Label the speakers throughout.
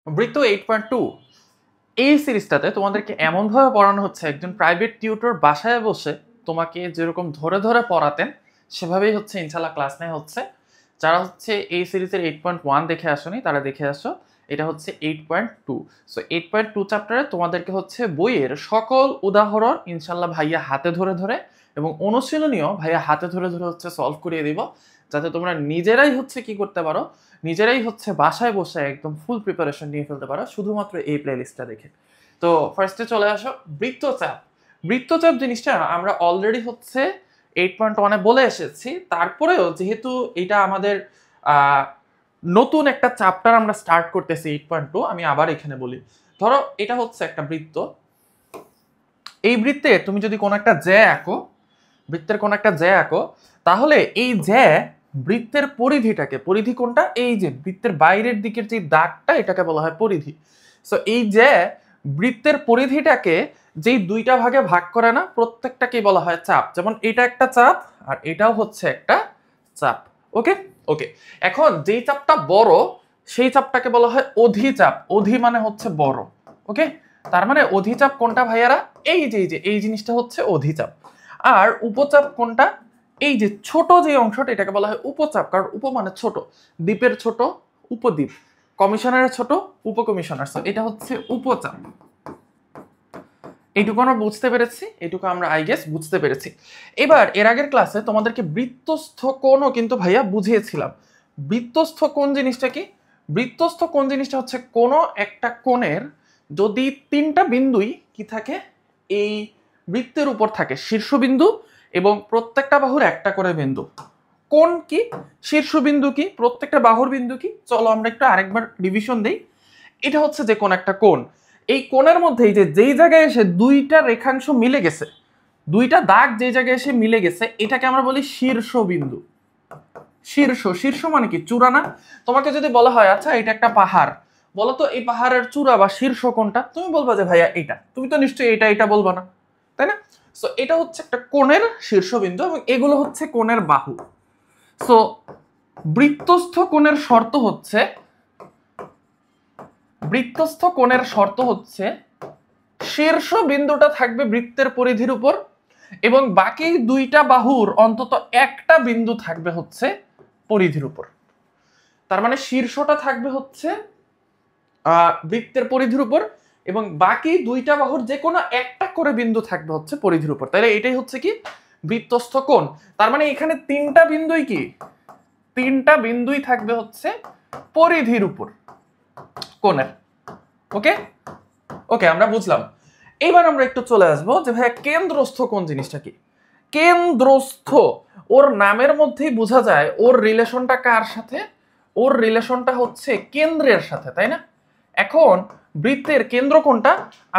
Speaker 1: বৃত্ত 8.2 এই সিরিজটাতে তোমাদেরকে এমনভাবে পড়ানো হচ্ছে একজন প্রাইভেট টিউটর বাসায় বসে তোমাকে যেরকম ধরে ধরে পড়াতেন সেভাবেই হচ্ছে ইনশাল্লাহ ক্লাস নেওয়া হচ্ছে। যারা হচ্ছে এই সিরিজের 8.1 দেখে আসোনি তারা দেখে আসো, এটা হচ্ছে 8.2। সো 8.2 চ্যাপ্টারে তোমাদেরকে হচ্ছে বইয়ের সকল উদাহরণ ইনশাল্লাহ ভাইয়া হাতে ধরে ধরে এবং অনুশীলনীয় ভাইয়া হাতে ধরে ধরে হচ্ছে সলভ করিয়ে দিব, যাতে তোমরা নিজেরাই হচ্ছে কি করতে পারো, নিজেরাই হচ্ছে বাসায় বসে একদম ফুল প্রিপারেশন নিয়ে ফেলতে পারো শুধুমাত্র এই প্লেলিস্টটা দেখে। তো ফার্স্টে চলে আসো বৃত্তচাপ। বৃত্তচাপ জিনিসটা আমরা অলরেডি হচ্ছে 8.1 বলে এসেছি, তারপরেও যেহেতু এটা আমাদের নতুন একটা চ্যাপ্টার আমরা স্টার্ট করতেছি 8.2, আমি আবার এখানে বলি। ধরো এটা হচ্ছে একটা বৃত্ত, এই বৃত্তে তুমি যদি কোনো একটা জ্যা আঁকো, বৃত্তের কোন একটা জ্যা আঁকো, তাহলে এই জ্যা বৃত্তের পরিধিটাকে, পরিধি কোনটা, এই যে বৃত্তের বাইরের দিকের যে দাগটা এটাকে বলা হয় পরিধি। সো এই জ্যা বৃত্তের পরিধিটাকে যেই দুইটা ভাগে ভাগ করে না, প্রত্যেকটাকে বলা হয় চাপ। যেমন এটা একটা চাপ আর এটাও হচ্ছে একটা চাপ। ওকে ওকে, এখন যেই চাপটা বড় সেই চাপটাকে বলা হয় অধিচাপ। অধি মানে হচ্ছে বড়। ওকে, তার মানে অধিচাপ কোনটা ভাইয়ারা, এই জিনিসটা হচ্ছে অধিচাপ। আর উপচাপ কোনটা, এই যে ছোট যে অংশটা এটাকে বলা হয় উপচাপ, কারণ উপ মানে ছোট, দ্বীপের ছোট উপদ্বীপ, কমিশনারের ছোট উপকমিশনার, এটা হচ্ছে উপচাপ। এইটুকু আমরা বুঝতে পেরেছি, এইটুকু আমরা আই গেস বুঝতে পেরেছি। এবার এর আগের ক্লাসে তোমাদেরকে বৃত্তস্থ কোণও কিন্তু ভাইয়া বুঝিয়েছিলাম। বৃত্তস্থ কোণ জিনিসটা কি? বৃত্তস্থ কোণ জিনিসটা হচ্ছে কোনো একটা কোণের যদি তিনটা বিন্দুই কি থাকে, এই বৃত্তের উপর থাকে, শীর্ষবিন্দু এবং প্রত্যেকটা বাহুর একটা করে বিন্দু। কোণ কি, শীর্ষবিন্দু কি, প্রত্যেকটা বাহুর বিন্দু কি, চলো আমরা একটু আরেকবার রিভিশন দেই। এটা হচ্ছে যে কোন একটা কোণ, এই কোণের মধ্যে যেই জায়গায় এসে দুইটা রেখাংশ মিলে গেছে, দুইটা দাগ যে জায়গায় এসে মিলে গেছে, এটাকে আমরা বলি শীর্ষবিন্দু। শীর্ষ মানে কি, চূড়া না? তোমাকে যদি বলা হয় আচ্ছা এটা একটা পাহাড়, বলো তো এই পাহাড়ের চূড়া বা শীর্ষ কোনটা, তুমি বলবা যে ভাইয়া এটা, তুমি তো নিশ্চয়ই এটা বলবা না, তাই না? সো এটা হচ্ছে একটা কোণের শীর্ষবিন্দু এবং এগুলো হচ্ছে কোণের বাহু। সো বৃত্তস্থ কোণের শর্ত হচ্ছে, বৃত্তস্থ কোণের শর্ত হচ্ছে শীর্ষ বিন্দুটা থাকবে বৃত্তের পরিধির উপর এবং বাকি দুইটা বাহুর অন্তত একটা বিন্দু থাকবে হচ্ছে পরিধির উপর। তার মানে শীর্ষটা থাকবে হচ্ছে বৃত্তের পরিধির উপর এবং বাকি দুইটা বাহুর যে কোনো একটা করে বিন্দু থাকবে হচ্ছে পরিধির উপর। তাহলে এটাই হচ্ছে কি বৃত্তস্থ কোণ। তার মানে এখানে তিনটা বিন্দুই কি, তিনটা বিন্দুই থাকবে হচ্ছে পরিধির উপর কোণের। ওকে ওকে, আমরা বুঝলাম। এবার আমরা একটু চলে আসবো যে ভাই কেন্দ্রস্থ কোণ জিনিসটা কি। কেন্দ্রস্থ, ওর নামের মধ্যেই বোঝা যায় ওর রিলেশনটা কার সাথে, ওর রিলেশনটা হচ্ছে কেন্দ্রের সাথে, তাই না? এখন বৃত্তের কেন্দ্র কোনটা,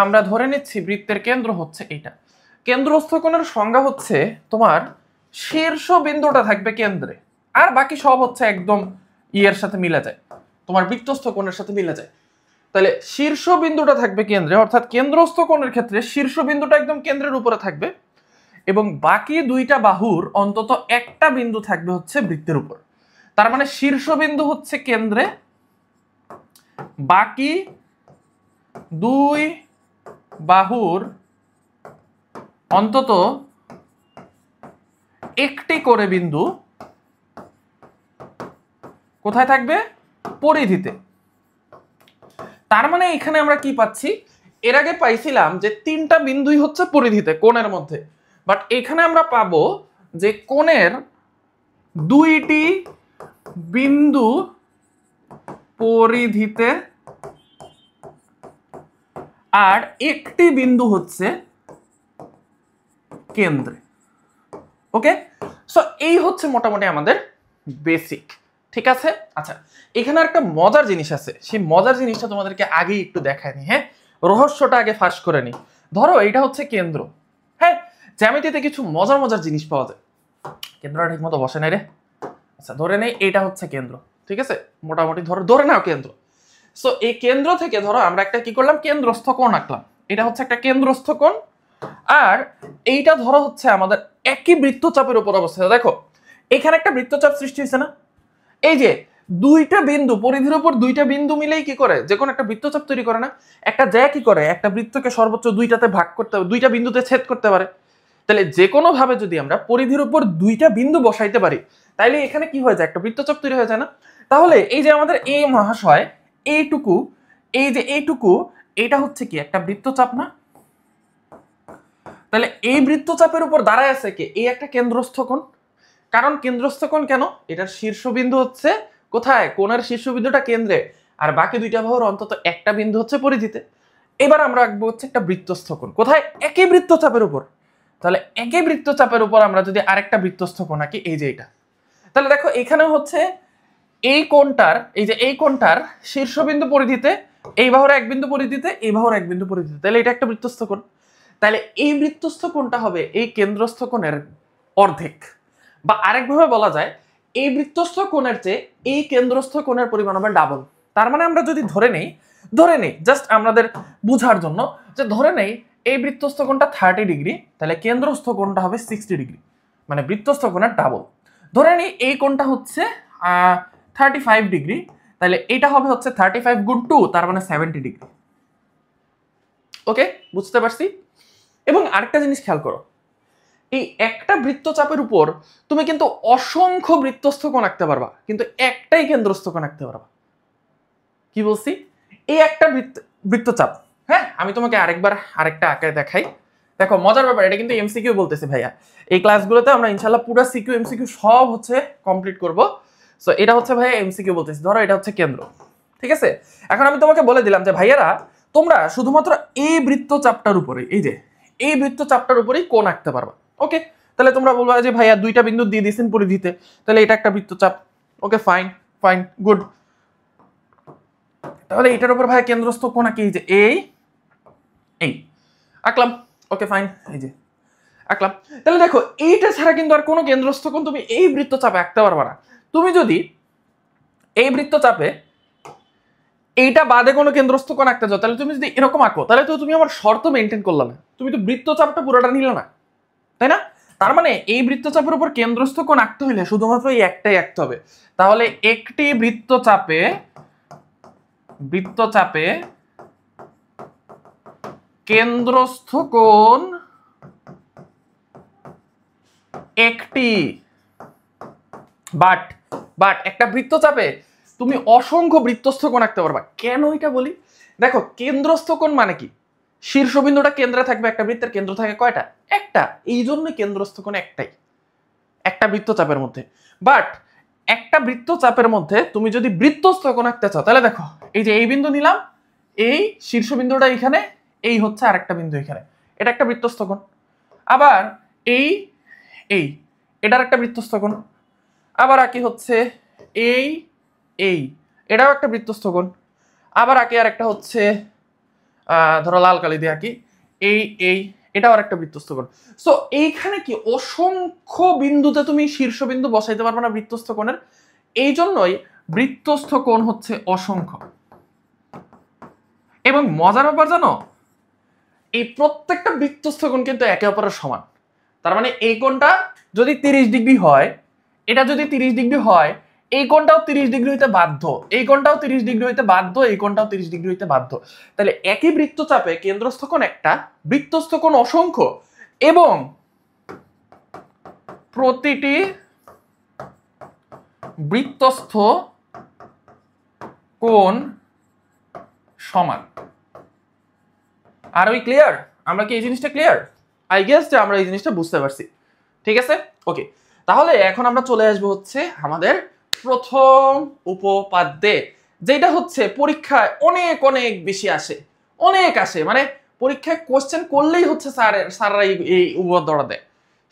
Speaker 1: আমরা ধরে নিচ্ছি বৃত্তের কেন্দ্র হচ্ছে এইটা। কেন্দ্রস্থ কোণের সংজ্ঞা হচ্ছে তোমার শীর্ষ বিন্দুটা থাকবে কেন্দ্রে আর বাকি সব হচ্ছে একদম ইয়ের সাথে মিলে যায়, তোমার বৃত্তস্থ কোণের সাথে মিলে যায়। তাহলে শীর্ষ বিন্দুটা থাকবে কেন্দ্রে, অর্থাৎ কেন্দ্রস্থ কোণের ক্ষেত্রে শীর্ষ বিন্দুটা একদম কেন্দ্রের উপরে থাকবে এবং বাকি দুইটা বাহুর অন্তত একটা বিন্দু থাকবে হচ্ছে বৃত্তের উপর। তার মানে শীর্ষ বিন্দু হচ্ছে কেন্দ্রে, বাকি দুই বাহুর অন্তত একটি করে বিন্দু কোথায় থাকবে, পরিধিতে। তার মানে এখানে আমরা কি পাচ্ছি, এর আগে পাইছিলাম যে তিনটা বিন্দুই হচ্ছে পরিধিতে কোণের মধ্যে, বাট এখানে আমরা পাবো যে কোণের দুইটি বিন্দু পরিধিতে আর একটি বিন্দু হচ্ছে কেন্দ্রে। ওকে, সো এই হচ্ছে মোটামুটি আমাদের বেসিক, ঠিক আছে? আচ্ছা, এখানে একটা মজার জিনিস আছে, সেই মজার জিনিসটা তোমাদেরকে আগেই একটু দেখায়নি। হ্যাঁ, রহস্যটা আগে ফাঁস করে নি। ধরো এটা হচ্ছে কেন্দ্র, হ্যাঁ, জ্যামিতিতে কিছু মজার মজার জিনিস পাওয়া যায়। কেন্দ্রটা ঠিক মতো বসে নাই রে। আচ্ছা, ধরে নেই এটা হচ্ছে কেন্দ্র, ঠিক আছে? মোটামুটি ধরে নাও কেন্দ্র। সো এই কেন্দ্র থেকে ধরো আমরা একটা কি করলাম, কেন্দ্রস্থ কোণ আঁকলাম, এটা হচ্ছে একটা কেন্দ্রস্থ কোণ। আর এইটা ধরো হচ্ছে আমাদের একই বৃত্তচাপের উপর অবস্থিত। দেখো এখানে একটা বৃত্তচাপ সৃষ্টি হয়েছে না, এই যে দুইটা বিন্দু, পরিধির উপর দুইটা বিন্দু মিলেই কি করে, যে কোনো একটা বৃত্তচাপ তৈরি করে না? একটা জ্যা কি করে, একটা বৃত্তকে সর্বোচ্চ দুইটাতে ভাগ করতে হবে, দুইটা বিন্দুতে ছেদ করতে পারে। তাহলে যে কোনো ভাবে যদি আমরা পরিধির উপর দুইটা বিন্দু বসাইতে পারি, তাইলে এখানে কি হয়ে যায়, একটা বৃত্তচাপ তৈরি হয়ে যায় না? তাহলে এই যে আমাদের এই মহাশয় এইটুকু, এই যে এইটুকু, এটা হচ্ছে কি একটা বৃত্তচাপ না? তাহলে এই বৃত্তচাপের উপর দাঁড়ায় আছে কি, এই একটা কেন্দ্রস্থ কোণ। কারণ কেন্দ্রস্থ কোণ কেন, এটার শীর্ষবিন্দু হচ্ছে কোথায়, কোণের শীর্ষবিন্দুটা কেন্দ্রে, আর বাকি দুইটা বাহুর অন্তত একটা বিন্দু হচ্ছে পরিধিতে। এবার আমরা আঁকবো হচ্ছে একটা বৃত্তস্থ কোণ, কোথায়, একই বৃত্তচাপের উপর। তাহলে একই বৃত্তচাপের উপর আমরা যদি আরেকটা বৃত্তস্থ কোণ আঁকি, এই যে এটা, তাহলে দেখো এখানে হচ্ছে এই কোণটার, এই যে এই কোণটার শীর্ষবিন্দু পরিধিতে, এই বাহুর এক বিন্দু পরিধিতে, এই বাহুর এক বিন্দু পরিধিতে, তাহলে এটা একটা বৃত্তস্থ কোণ। তাহলে এই বৃত্তস্থ কোণটা হবে এই কেন্দ্রস্থ কোণের অর্ধেক, বা আরেকভাবে বলা যায় এই বৃত্তস্থ কোণের চেয়ে এই কেন্দ্রস্থ কোণের পরিমাণ হবে ডাবল। তার মানে আমরা যদি ধরে নেই জাস্ট আমাদের বুঝার জন্য, যে ধরে নেই এই বৃত্তস্থ কোণটা 30 ডিগ্রি, তাহলে কেন্দ্রস্থ কোণটা হবে 60 ডিগ্রি, মানে বৃত্তস্থ কোণের ডাবল। ধরে নেই এই কোণটা হচ্ছে 35 ডিগ্রি, তাহলে এটা হবে হচ্ছে 35 গুণ 2, তার মানে 70 ডিগ্রি। ওকে, বুঝতে পারছি। এবং আরেকটা জিনিস খেয়াল করো, এই একটা বৃত্তচাপের উপর তুমি কিন্তু অসংখ্য বৃত্তস্থ কোণ আঁকতে পারবা, কিন্তু একটাই কেন্দ্রস্থ কোণ আঁকতে পারবা। কি বলছি, এই একটা বৃত্তচাপ, হ্যাঁ আমি তোমাকে আরেকটা আঁকায় দেখাই। দেখো মজার ব্যাপার, এটা কিন্তু এমসিকিউ বলতেছে ভাইয়া, এই ক্লাসগুলোতে আমরা ইনশাআল্লাহ পুরো সিকিউ এমসিকিউ সব হচ্ছে কমপ্লিট করব। সো এটা হচ্ছে ভাইয়া এমসিকিউ বলতেছে, ধরো এটা হচ্ছে কেন্দ্র, ঠিক আছে? এখন আমি তোমাকে বলে দিলাম যে ভাইয়ারা তোমরা শুধুমাত্র এই বৃত্তচাপটার উপরে, এই যে এই বৃত্তচাপটার উপরেই কোণ আঁকতে পারবা। ওকে, তাহলে তোমরা বলবা যে ভাইয়া দুইটা বিন্দু দিয়ে দিয়েছেন পরিধিতে, তাহলে এটা একটা বৃত্তচাপ। ওকে, ফাইন ফাইন গুড। তাহলে এটার উপর ভাইয়া কেন্দ্রস্থ কোণ আঁকি, এই যে এই আঁকলাম। ওকে ফাইন, এই যে আঁকলাম। তাহলে দেখো এইটা ছাড়া কিন্তু আর কোনো কেন্দ্রস্থ কোণ তুমি এই বৃত্তচাপে আঁকতে পারবে না। তুমি যদি এই বৃত্তচাপে এইটা বাদে কোনো কেন্দ্রস্থ কোণ আঁকতে যাও, তাহলে তুমি যদি এরকম আঁকো, তাহলে তো তুমি আমার শর্ত মেনটেন করলে না, তুমি তো বৃত্তচাপটা পুরোটা নিলে না, তাই না? তার মানে এই বৃত্তচাপের উপর কেন্দ্রস্থ কোণ আঁকতে হইলে শুধুমাত্র এই একটাই আঁকতে হবে। তাহলে একটি বৃত্তচাপে কেন্দ্রস্থ কোণ একটি, বাট একটা বৃত্তচাপে তুমি অসংখ্য বৃত্তস্থ কোণ আঁকতে পারবা। কেন এটা বলি, দেখো কেন্দ্রস্থ কোণ মানে কি, শীর্ষবিন্দুটা কেন্দ্রে থাকবে, একটা বৃত্তের কেন্দ্র থাকে কয়টা, একটা, এই জন্য কেন্দ্রস্থ কোণ একটাই একটা বৃত্তচাপের মধ্যে। বাট একটা বৃত্তচাপের মধ্যে তুমি যদি বৃত্তস্থ কোণ আঁকতে চাও, তাহলে দেখো এই যে এই বিন্দু নিলাম, এই শীর্ষবিন্দুটা এখানে, এই হচ্ছে আরেকটা বিন্দু এখানে, এটা একটা বৃত্তস্থ কোণ। আবার এই এটার একটা বৃত্তস্থ কোণ। আবার আঁকি হচ্ছে এই এটাও একটা বৃত্তস্থ কোণ। আবার আঁকি আর একটা হচ্ছে ধরো লাল কালি দিয়ে আঁকি, এটাও আর একটা বৃত্তস্থ কোণ। সো এইখানে কি অসংখ্য বিন্দুতে তুমি শীর্ষবিন্দু বসাইতে পারবে না বৃত্তস্থ কোণের, এই জন্যই বৃত্তস্থ কোণ হচ্ছে অসংখ্য। এবং মজার ব্যাপার জানো, এই প্রত্যেকটা বৃত্তস্থ কোণ কিন্তু একে অপরের সমান। তার মানে এই কোণটা যদি 30 ডিগ্রি হয়, এটা যদি 30 ডিগ্রি হয়, এই কোণটাও 30 ডিগ্রি হইতে বাধ্য, এই কোণটাও 30 ডিগ্রি হইতে বাধ্য, এই কোণটাও 30 ডিগ্রি হইতে বাধ্য। তাহলে একই বৃত্তচাপে কেন্দ্রস্থ কোণ একটা, বৃত্তস্থ কোণ অসংখ্য, এবং প্রতিটি বৃত্তস্থ কোণ সমান। আর ওই ক্লিয়ার, আমরা কি এই জিনিসটা ক্লিয়ার? আই গেস যে আমরা এই জিনিসটা বুঝতে পারছি, ঠিক আছে? ওকে, তাহলে এখন আমরা চলে আসবো হচ্ছে আমাদের প্রথম উপপাদ্যে, যেটা হচ্ছে পরীক্ষায় অনেক অনেক বেশি আসে, মানে পরীক্ষায় কোশ্চেন করলেই হচ্ছে স্যাররা এই উপপাদ্যটা দেয়।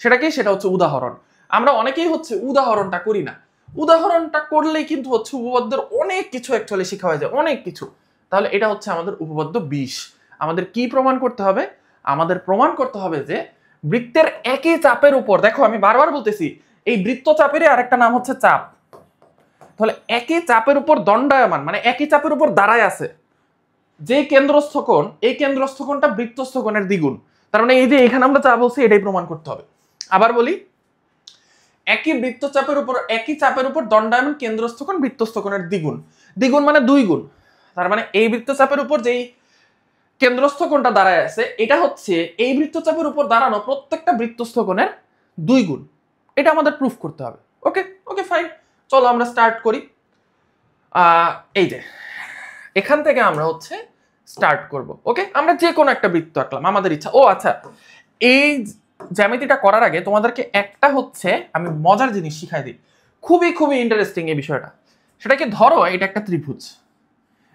Speaker 1: সেটা কি, সেটা হচ্ছে উদাহরণ। আমরা অনেকেই হচ্ছে উদাহরণটা করি না, উদাহরণটা করলেই কিন্তু হচ্ছে উপপাদ্যের অনেক কিছু অ্যাকচুয়ালি শেখা হয়ে যায়, অনেক কিছু। তাহলে এটা হচ্ছে আমাদের উপপাদ্য 20। আমাদের কি প্রমাণ করতে হবে? আমাদের প্রমাণ করতে হবে যে বৃত্তের একই চাপের উপর, দেখো আমি বারবার বলতেছি এই বৃত্তচাপেরই আরেকটা নাম হচ্ছে চাপ। তাহলে একই চাপের উপর দণ্ডায়মান, মানে একই চাপের উপর দাঁড়ায় আছে যে কেন্দ্রস্থ কোণ, এই কেন্দ্রস্থ কোণটা বৃত্তস্থ কোণের দ্বিগুণ। তার মানে এই যে এখানে আমরা যা বলছি এটাই প্রমাণ করতে হবে। আবার বলি, একই বৃত্তচাপের উপর একই চাপের উপর দণ্ডায়মান কেন্দ্রস্থ কোণ বৃত্তস্থ কোণের দ্বিগুণ। দ্বিগুণ মানে 2 গুণ। তার মানে এই বৃত্তচাপের উপর যেই কেন্দ্রস্থ কোণটা দাঁড়ায় আছে এটা হচ্ছে এই বৃত্তচাপের উপর দাঁড়ানো প্রত্যেকটা বৃত্তস্থ কোণের 2 গুণ। এটা আমাদের প্রুফ করতে হবে। ওকে ওকে ফাইন, চলো আমরা স্টার্ট করি। এই যে এখান থেকে আমরা হচ্ছে স্টার্ট করব। ওকে, আমরা যে কোনো একটা বৃত্ত আঁকলাম আমাদের ইচ্ছা। ও আচ্ছা, এই জ্যামিতিটা করার আগে তোমাদেরকে একটা হচ্ছে আমি মজার জিনিস শিখাই দিই, খুবই খুবই ইন্টারেস্টিং এই বিষয়টা। সেটা কি, ধরো এটা একটা ত্রিভুজ।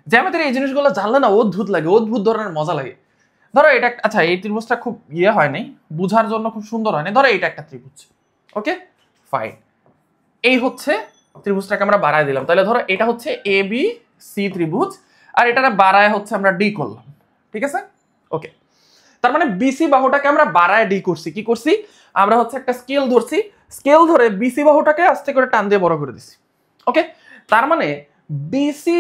Speaker 1: জ্যামিতির এই জিনিসগুলো জানলে না অদ্ভুত লাগে, অদ্ভুত ধরনের মজা লাগে। ধরো এটা, আচ্ছা এই ত্রিভুজটা খুব হয় নাই, বুঝার জন্য খুব সুন্দর হয় না। ধরো এটা একটা ত্রিভুজ। ওকে ফাইন, এই হচ্ছে ত্রিভুজটাকে আমরা বাড়ায় দিলাম। তাহলে ধরো এটা হচ্ছে এ বি সি ত্রিভুজ, আর এটা বাড়ায় হচ্ছে আমরা ডি করলাম। ঠিক আছে, ওকে। তার মানে বিসি বাহুটাকে আমরা বাড়ায় ডি করছি। কি করছি, আমরা হচ্ছে একটা স্কেল ধরছি, স্কেল ধরে বিসি বাহুটাকে আস্তে করে টান দিয়ে বড় করে দিছি। ওকে, তার মানে বিসি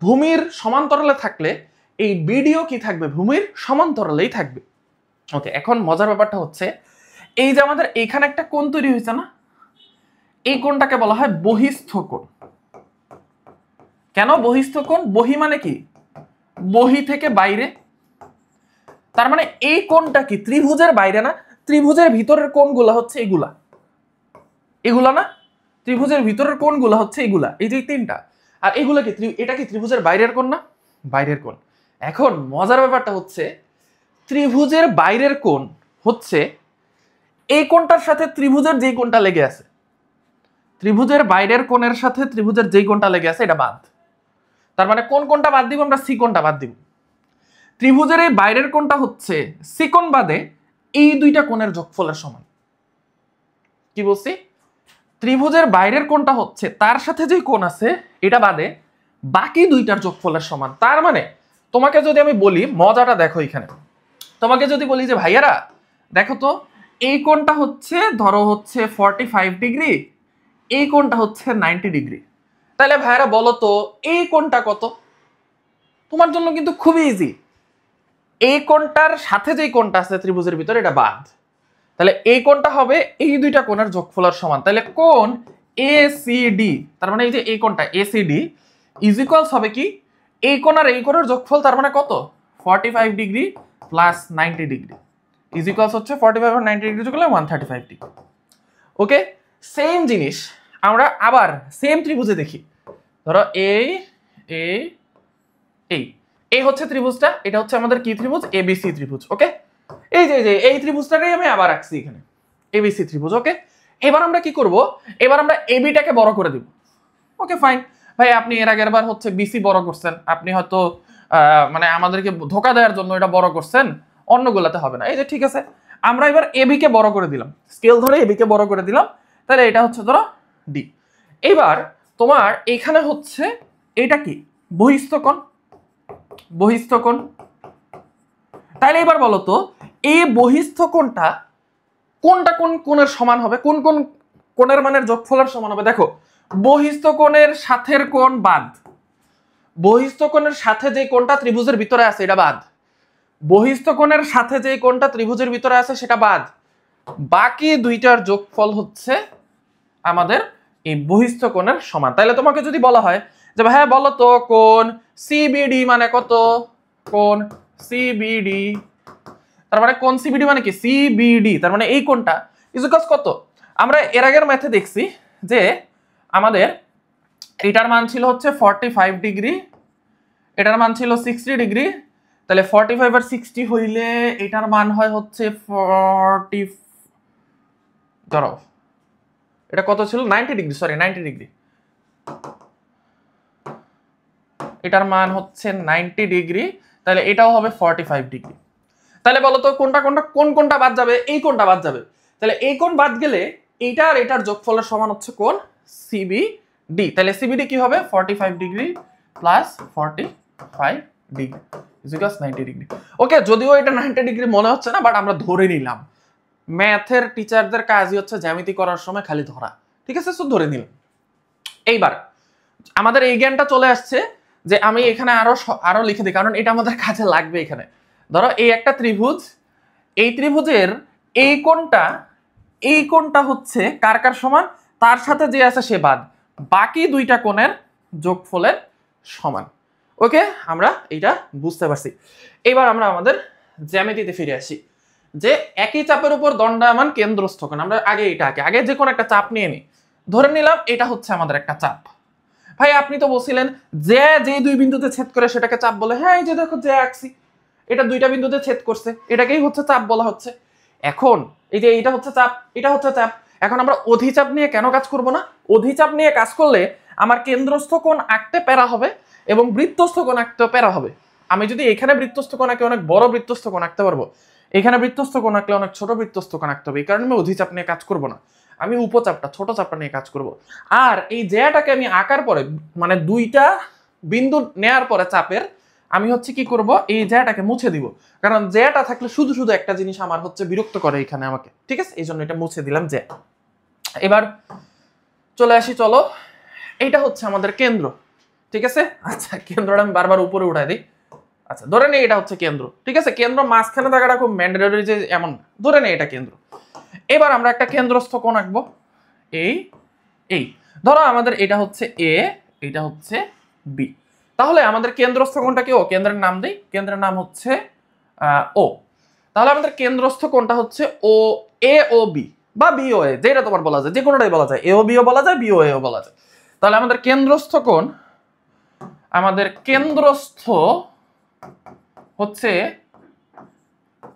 Speaker 1: ভূমির সমান্তরালে থাকলে এই বিডিও কি থাকবে, ভূমির সমান্তরালেই থাকবে। ওকে, এখন মজার ব্যাপারটা হচ্ছে এই যে আমাদের এইখানে একটা কোণ তৈরি হয়েছে না, এই কোণটাকে বলা হয় বহিস্থ কোণ। কেন বহিস্থ কোণ? বহি মানে কি, বহি থেকে বাইরে। তার মানে এই কোণটা কি ত্রিভুজের বাইরে না, ত্রিভুজের ভিতরের কোণগুলা হচ্ছে এগুলা, এগুলা না, ত্রিভুজের ভিতরের কোণগুলা হচ্ছে এগুলা, এই যে তিনটা। আর এগুলা কি, এটা কি ত্রিভুজের বাইরের কোণ না, বাইরের কোণ। এখন মজার ব্যাপারটা হচ্ছে ত্রিভুজের বাইরের কোণ হচ্ছে এই কোণটার সাথে ত্রিভুজের যেই কোণটা লেগে আছে, ত্রিভুজের বাইরের কোণের সাথে ত্রিভুজের যেই কোণটা লেগে আছে এটা বাদ। তার মানে কোন কোণটা বাদ দিব, আমরা সি কোণটা বাদ দিব। ত্রিভুজের এই বাইরের কোণটা হচ্ছে সি কোণ বাদে এই দুইটা কোণের যোগফলের সমান। কি বলছি, ত্রিভুজের বাইরের কোণটা হচ্ছে তার সাথে যে কোণ আছে এটা বাদে বাকি দুইটার যোগফলের সমান। তার মানে তোমাকে যদি আমি বলি, মজাটা দেখো এখানে, তোমাকে যদি বলি যে ভাইয়ারা দেখো তো এই কোণটা হচ্ছে ধরো হচ্ছে 45 ডিগ্রি, এই কোণটা হচ্ছে 90 ডিগ্রি, তাহলে ভাইয়ারা বলো তো এই কোণটা কত? তোমার জন্য কিন্তু খুবই ইজি, এই কোণটার সাথে যে কোণটা আছে ত্রিভুজের ভিতরে এটা বাদ। তাহলে এই কোণটা হবে এই দুইটা কোণের যোগফলের সমান। তাহলে কোণ এসিডি, তার মানে এই যে এই কোণটা এসিডি ইজ ইকুয়ালস হবে কি, এই কোণ আর এই কোণের যোগফল, তার মানে কত, 45 degree plus 90 degree is equals হচ্ছে 45 আর 90 ডিগ্রি যোগ করলে 135 ডিগ্রি। ওকে, সেম জিনিস আমরা আবার সেম ত্রিভুজে দেখি। ধরো এই এই এই এই হচ্ছে ত্রিভুজটা, এটা হচ্ছে আমাদের কি ত্রিভুজ, এবিসি ত্রিভুজ। ওকে, এই যে এই ত্রিভুজটাকেই আমি আবার রাখছি এখানে, এবিসি ত্রিভুজ। ওকে, এবার আমরা কি করব, এবার আমরা এবিটাকে বড় করে দিব। ওকে ফাইন, ভাই আপনি এর আগের বার হচ্ছে বিসি বড় করছেন, আপনি হয়তো মানে আমাদেরকে ধোকা দেওয়ার জন্য এটা বড় করছেন, অন্যগুলাতে হবে না। এই যে ঠিক আছে, আমরা এবার এবি কে বড় করে দিলাম, স্কেল ধরে এবি কে বড় করে দিলাম। তাহলে এটা হচ্ছে ধরো ডি। এবার তোমার এখানে হচ্ছে এটা কি, বহিস্থ কোণ, বহিস্থ কোণ। তাহলে এবার বলো তো এই বহিস্থ কোণটা কোনটা কোন কোণের সমান হবে, কোন কোন কোণের মানের যোগফলের সমান হবে? দেখো বহিস্থ কোণের সাথের কোণ বাদ, বহিস্থ কোণের সাথে যে কোণটা ত্রিভুজের ভিতরে আছে এটা বাদ, বহিস্থ কোণের সাথে যে কোণটা ত্রিভুজের ভিতরে আছে সেটা বাদ, বাকি দুইটার যোগফল হচ্ছে আমাদের এই বহিস্থ কোণের সমান। তাহলে তোমাকে যদি বলা হয় যে হ্যাঁ বলো তো কোণ সিবিডি মানে কত, কোণ সিবিডি, তার মানে কোণ সিবিডি মানে কি, সিবিডি তার মানে এই কোণটা ইজ ইকুয়ালস কত? আমরা এর আগের ম্যাথে দেখছি যে আমাদের এটার মান ছিল হচ্ছে 45 ডিগ্রি, এটার মান ছিল 60 ডিগ্রি। তাহলে 45 আর 60 হইলে এটার মান হয় হচ্ছে 40, ধরো এটা কত ছিল, 90 ডিগ্রি, সরি 90 ডিগ্রি, এটার মান হচ্ছে 90 ডিগ্রি, তাহলে এটাও হবে 45 ডিগ্রি। তাহলে বলো তো কোনটা কোনটা কোন কোনটা বাদ যাবে, এই কোনটা বাদ যাবে। তাহলে এই কোণ বাদ গেলে এইটা আর এটার যোগফলের সমান হচ্ছে কোণ সিবিডি। তাহলে সিবিডি কি হবে, 45 degree plus 45 degree is equals 90 degree. Okay, যদিও এটা 90 ডিগ্রি মনে হচ্ছে না, বাট আমরা ধরে নিলাম। ম্যাথের টিচারদের কাজই হচ্ছে জ্যামিতি করার সময় খালি ধরা, ঠিক আছে, সো ধরে নিলাম। এইবার আমাদের এই জ্ঞানটা চলে আসছে যে আমি এখানে আরো লিখে দিই, কারণ এটা আমাদের কাজে লাগবে। এখানে ধরো এই একটা ত্রিভুজ, এই ত্রিভুজের এই কোণটা এই কোণটা হচ্ছে কার কার সমান, তার সাথে যে আছে সে বাদ, বাকি দুইটা কোণের যোগফলের সমান। ওকে, আমরা এটা বুঝতে পারছি। এবার আমরা আমাদের জ্যামিতিতে ফিরে আসি, যে একই চাপের উপর দণ্ডায়মান কেন্দ্রস্থ কোণ। আমরা আগে যে কোনো একটা চাপ নিয়ে নিই। ধরে নিলাম এটা হচ্ছে আমাদের একটা চাপ। ভাই আপনি তো বলছিলেন যে দুই বিন্দুতে ছেদ করে সেটাকে চাপ বলে। হ্যাঁ, এই যে দেখো যে আঁকছি, এটা দুইটা বিন্দুতে ছেদ করছে, এটাকেই হচ্ছে চাপ বলা হচ্ছে। এখন এই যে এটা হচ্ছে চাপ, এটা হচ্ছে চাপ। এখন আমরা অধিচাপ নিয়ে কেন কাজ করব না? অধিচাপ নিয়ে কাজ করলে আমার কেন্দ্রস্থ কোণ আঁকতে প্যারা হবে এবং বৃত্তস্থ কোণ আঁকতেও প্যারা হবে। আমি যদি এখানে বৃত্তস্থ কোণ আঁকি অনেক বড় বৃত্তস্থ কোণ আঁকতে পারবো, এখানে বৃত্তস্থ কোণ আঁকলে অনেক ছোট বৃত্তস্থ কোণ আঁকতে হবে। এই কারণে আমি অধিচাপ নিয়ে কাজ করব না, আমি উপচাপটা ছোট চাপটা নিয়ে কাজ করব। আর এই জ্যাটাকে আমি আঁকার পরে, মানে দুইটা বিন্দু নেয়ার পরে চাপের, আমি হচ্ছে কি করব, এই জ্যাটাকে মুছে দিব। কারণ জ্যাটা থাকলে শুধু শুধু একটা জিনিস আমার হচ্ছে বিরক্ত করে এখানে আমাকে, ঠিক আছে? এই জন্য এটা মুছে দিলাম জ্যা। এবার চলে আসি, চলো, এইটা হচ্ছে আমাদের কেন্দ্র, ঠিক আছে? আচ্ছা, কেন্দ্রটা আমি বারবার উপরে উঠাই দিই। আচ্ছা, ধরে নেই এটা হচ্ছে কেন্দ্র, ঠিক আছে? কেন্দ্র মাঝখানে থাকাটা খুব ম্যান্ডেটরি যে এমন, ধরে নেই এটা কেন্দ্র। এবার আমরা একটা কেন্দ্রস্থ কোণ আঁকবো। এই ধরো আমাদের এটা হচ্ছে এ, এটা হচ্ছে বি। তাহলে আমাদের কেন্দ্রস্থ কোণটা কি? ও, কেন্দ্রের নাম দেই, কেন্দ্রের নাম হচ্ছে ও। তাহলে আমাদের কেন্দ্রস্থ কোণটা হচ্ছে ও এ ও বি, বা বি ও এ, যেটা তোমার বলা যায়, যে কোনোটাই বলা যায়, এ ও বি ও বলা যায়, বি ও এ ও বলা যায়। তাহলে আমাদের কেন্দ্রস্থ কোণ, আমাদের কেন্দ্রস্থ হচ্ছে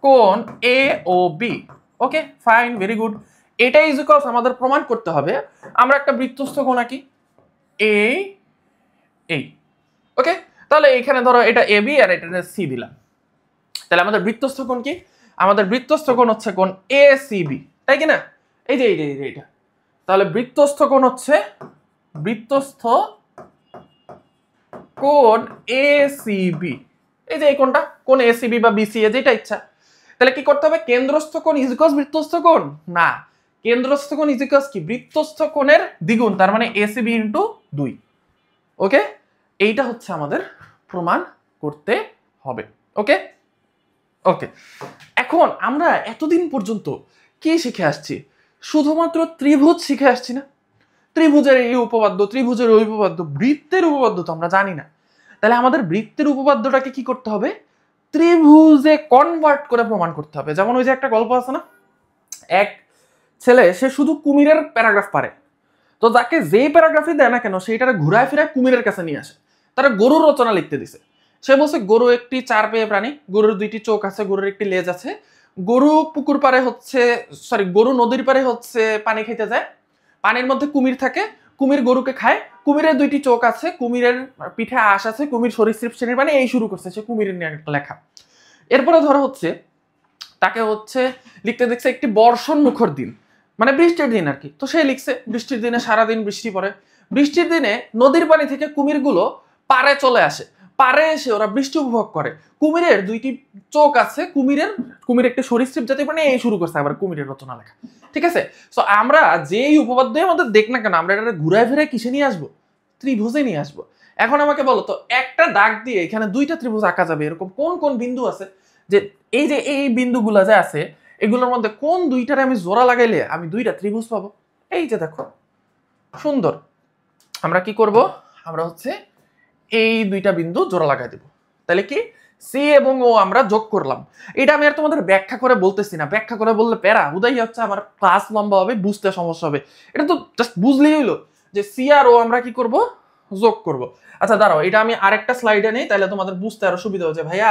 Speaker 1: কোণ A O B. Okay, fine, very good. এটা ইজ ইকুয়ালস, আমাদের প্রমাণ করতে হবে আমরা একটা বৃত্তস্থ কোণ আঁকি, এই। ওকে, তাহলে এখানে ধরো এটা এ বি আর এটা সি দিলাম। তাহলে আমাদের বৃত্তস্থ কোণ কি? আমাদের বৃত্তস্থ কোণ হচ্ছে কোণ এ সি বি, তাই কি না? এই যে এটা, তাহলে বৃত্তস্থ কোণ হচ্ছে বৃত্তস্থ কোণ এ সি বি। এই যে এই কোণটা, কোণ এ সি বি বা বি সি এ, যেটা ইচ্ছা। তাহলে কি করতে হবে? কেন্দ্রস্থ কোণ ইজ ইকুয়ালস বৃত্তস্থ কোণ না, কেন্দ্রস্থ কোণ ইজ ইকুয়ালস কি? বৃত্তস্থ কোণের দ্বিগুণ, তার মানে এ সি বি ইনটু 2। ওকে, এইটা হচ্ছে আমাদের প্রমাণ করতে হবে। ওকে ওকে, এখন আমরা এতদিন পর্যন্ত কি শিখে আসছি? শুধুমাত্র ত্রিভুজ শিখে আসছি না? ত্রিভুজের এই উপপাদ্য, ত্রিভুজের ওই উপপাদ্য, বৃত্তের উপপাদ্য তো আমরা জানি না। তাহলে আমাদের বৃত্তের উপপাদ্যটাকে কি করতে হবে? ত্রিভুজে কনভার্ট করে প্রমাণ করতে হবে। যেমন ওই যে একটা গল্প আছে না, এক ছেলে, সে শুধু কুমিরের প্যারাগ্রাফ পারে, তো তাকে যেই প্যারাগ্রাফই দেয় না কেন সেইটা ঘুরায় ফিরায় কুমিরের কাছে নিয়ে আসে। তারা গরুর রচনা লিখতে দিছে। সে বলছে গরু একটি চার পেয়ে প্রাণী, গরুর দুইটি চোখ আছে, গরুর একটি লেজ আছে, গরু পুকুর পারে হচ্ছে, গরু নদীর পারে হচ্ছে পানি খেতে যায়, পানির মধ্যে কুমির থাকে, কুমির গরুকে খায়, কুমিরের দুইটি চোখ আছে, কুমিরের পিঠে আঁশ আছে, কুমির সরীসৃপ শ্রেণীর, মানে এই শুরু করছে সে কুমিরের নিয়ে একটা লেখা। এরপরে ধরো হচ্ছে তাকে হচ্ছে লিখতে দেখছে একটি বর্ষণ মুখর দিন, মানে বৃষ্টির দিন আর কি। তো সে লিখছে বৃষ্টির দিনে সারাদিন বৃষ্টি পড়ে, বৃষ্টির দিনে নদীর পানি থেকে কুমিরগুলো পাড়ে চলে আসে, পাড়ে এসে ওরা বৃষ্টি উপভোগ করে, কুমিরের দুইটি চোখ আছে, কুমির একটি সরীসৃপ জাতীয় প্রাণী, এই শুরু করছে আবার কুমিরের রচনা লেখা। ঠিক আছে, সো আমরা যেই উপপাদ্য আমাদের দেখ না কেন, আমরা এটা ঘুরায় ফিরে কিসে নিয়ে আসবো? ত্রিভুজে নিয়ে আসবো। এখন আমাকে বলো তো, একটা দাগ দিয়ে এখানে দুইটা ত্রিভুজ আঁকা যাবে এরকম কোন কোন বিন্দু আছে? যে এই বিন্দুগুলো যে আছে, এগুলোর মধ্যে কোন দুইটারে আমি জোড়া লাগাইলে আমি দুইটা ত্রিভুজ পাবো? এই যে দেখো, সুন্দর। আমরা কি করব? আমরা হচ্ছে এই দুইটা বিন্দু জোড়া লাগাই দেব। তাহলে কি, সি এবং ও আমরা যোগ করলাম। এটা আমি আর তোমাদের ব্যাখ্যা করে বলতেছি না, ব্যাখ্যা করে বললে প্যারা উদাই হচ্ছে, আমার ক্লাস লম্বা হবে, বুঝতে সমস্যা হবে। এটা তো জাস্ট বুঝলেই হইলো যে সি আর ও আমরা কি করব? যোগ করব। আচ্ছা দাঁড়াও, এটা আমি আরেকটা স্লাইডে নেই, তাহলে তোমাদের বুঝতে আরো সুবিধা হবে যে ভাইয়া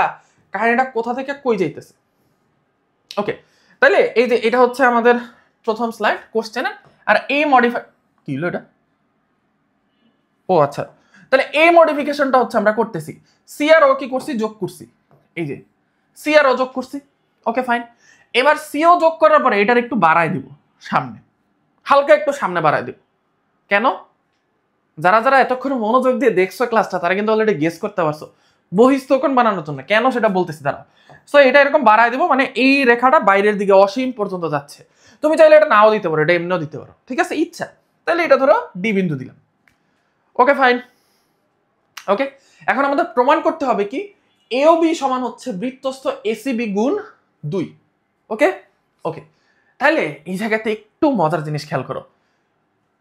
Speaker 1: কাহিনীটা কোথা থেকে কই যাইতেছে। ওকে, তাহলে এই যে এটা হচ্ছে আমাদের প্রথম স্লাইড কোশ্চেনের। আর এই মডিফাই কি হলো এটা? ও আচ্ছা, তাহলে এই মডিফিকেশনটা হচ্ছে আমরা করতেছি, সি আর ও কি করছি? যোগ করছি। এই যে সি আর ও যোগ করছি। ওকে ফাইন, এবার সিও যোগ করার পরে এটার একটু বাড়ায় দিব সামনে, হালকা একটু সামনে বাড়ায় দিব। কেন? যারা যারা এতক্ষণ মনোযোগ দিয়ে দেখছো ক্লাসটা, তারা কিন্তু অলরেডি গেস করতে পারছো বহিস্থকোণ বানানোর জন্য কেন সেটা বলতেছি দাঁড়া। সো এটা এরকম বাড়ায় দিব, মানে এই রেখাটা বাইরের দিকে অসীম পর্যন্ত যাচ্ছে। তুমি চাইলে এটা নাও দিতে পারো, এটা এমনিও দিতে পারো, ঠিক আছে ইচ্ছা। তাহলে এটা ধরো ডি বিন্দু দিলাম। Okay fine. ওকে, এখন আমাদের প্রমাণ করতে হবে কি, এও বি সমান হচ্ছে বৃত্তস্থ এসিবি গুণ 2। ওকে ওকে, তাহলে এই জায়গাতে একটু মজার জিনিস খেয়াল করো,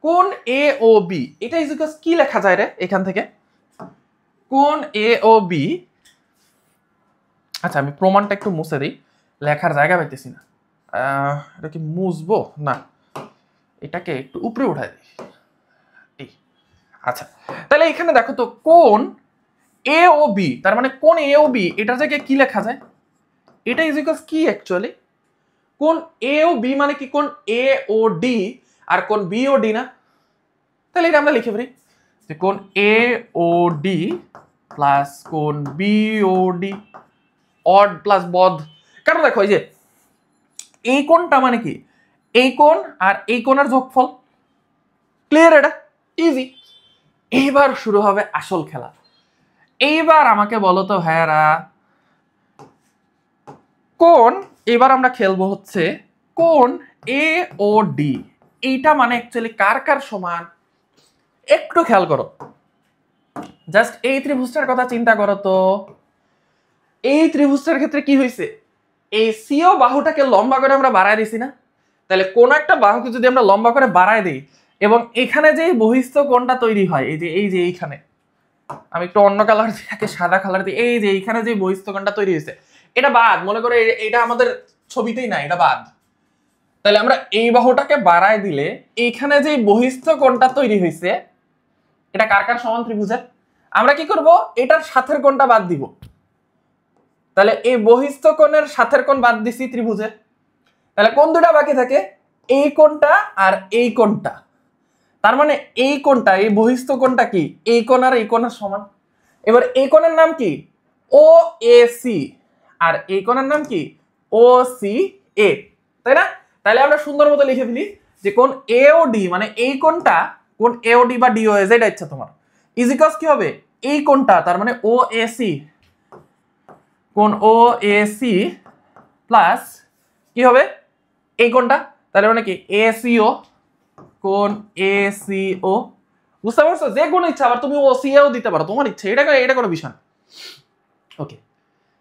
Speaker 1: কোন এ ও বি এটা ইকুয়ালস কি লেখা যায় রে এখান থেকে? কোন এ ও বি, আচ্ছা আমি প্রমাণটা একটু মুছে দিই, লেখার জায়গা পাইতেছি না। এটা কি মুছবো? না, এটাকে একটু উপরে উঠাই দিই। এই আচ্ছা, তাহলে এখানে দেখো তো কোন এ ও বি, তার মানে কোন এ ও বি এটার জায়গায় কি লেখা যায়? এটা ইকুয়ালস কি অ্যাকচুয়ালি? কোন এ ও বি মানে কি কোন এ ও ডি আর কোন বি ও ডি না? তাহলে এটা আমরা লিখে ফেলি যে কোন এ ও ডি প্লাস কোন বি ও ডি, অড প্লাস বদ। কারণ দেখো এই যে এই কোণটা মানে কি এই কোণ আর এই কোণের যোগফল। ক্লিয়ার? এটা ইজি। এইবার শুরু হবে আসল খেলা। এইবার আমাকে বলো তো ভাইয়ারা, কোন এবার আমরা খেলবো হচ্ছে কোন এ ও ডি, এইটা মানে অ্যাকচুয়ালি কার কার সমান? একটু খেয়াল করো, জাস্ট এই ত্রিভুজটার কথা চিন্তা করো তো। এই ত্রিভুজটার ক্ষেত্রে কি হয়েছে, এই সিও বাহুটাকে লম্বা করে আমরা বাড়ায় দিছি না? তাহলে কোন একটা বাহুকে যদি আমরা লম্বা করে বাড়ায় দিই এবং এখানে যে বহিস্থ কোণটা তৈরি হয়, এই যে এইখানে, আমি একটু অন্য কালার দিয়ে সাদা কালার দিই, এই যে এইখানে যে বহিস্থ কোণটা তৈরি হয়েছে এটা বাদ, মনে করো এটা আমাদের ছবিতেই না, এটা বাদ। তাহলে আমরা এই বাহুটাকে বাড়ায় দিলে এইখানে যে বহিস্থ কোণটা তৈরি হয়েছে এটা কার কার সমান ত্রিভুজের? আমরা কি করব, এটার সাথের কোণটা বাদ দিব। তাহলে এই বহিস্থ কোণের সাথের কোণ বাদ দিছি ত্রিভুজে, তাহলে কোন দুটা বাকি থাকে? এই কোণটা আর এই কোণটা। তার মানে এই কোণটা, এই বহিস্থ কোণটা কি এই কোণ আর এই কোণের সমান। এবার এই কোণের নাম কি? ও এ সি, আর এই কোণের নাম কি? ও সি এ, তাই না? তাহলে আমরা সুন্দর মতো লিখে ফেলি যে কোণ এ ও ডি মানে এই কোণটা, কোণ এ ও ডি বা ডি ও এ যেটা ইচ্ছা তোমার, ইজিকাস কি হবে এই কোণটা, তার মানে ও এ সি, কোণ ও এ সি প্লাস কি হবে এই কোণটা, তাহলে মানে কি এ সি ও, কোণ এ সি ও। বুঝতে পারছো? যে কোনো ইচ্ছা, আবার তুমি ও সি এও দিতে পারো, তোমার ইচ্ছা, এটা কোনো বিষয় না। ওকে,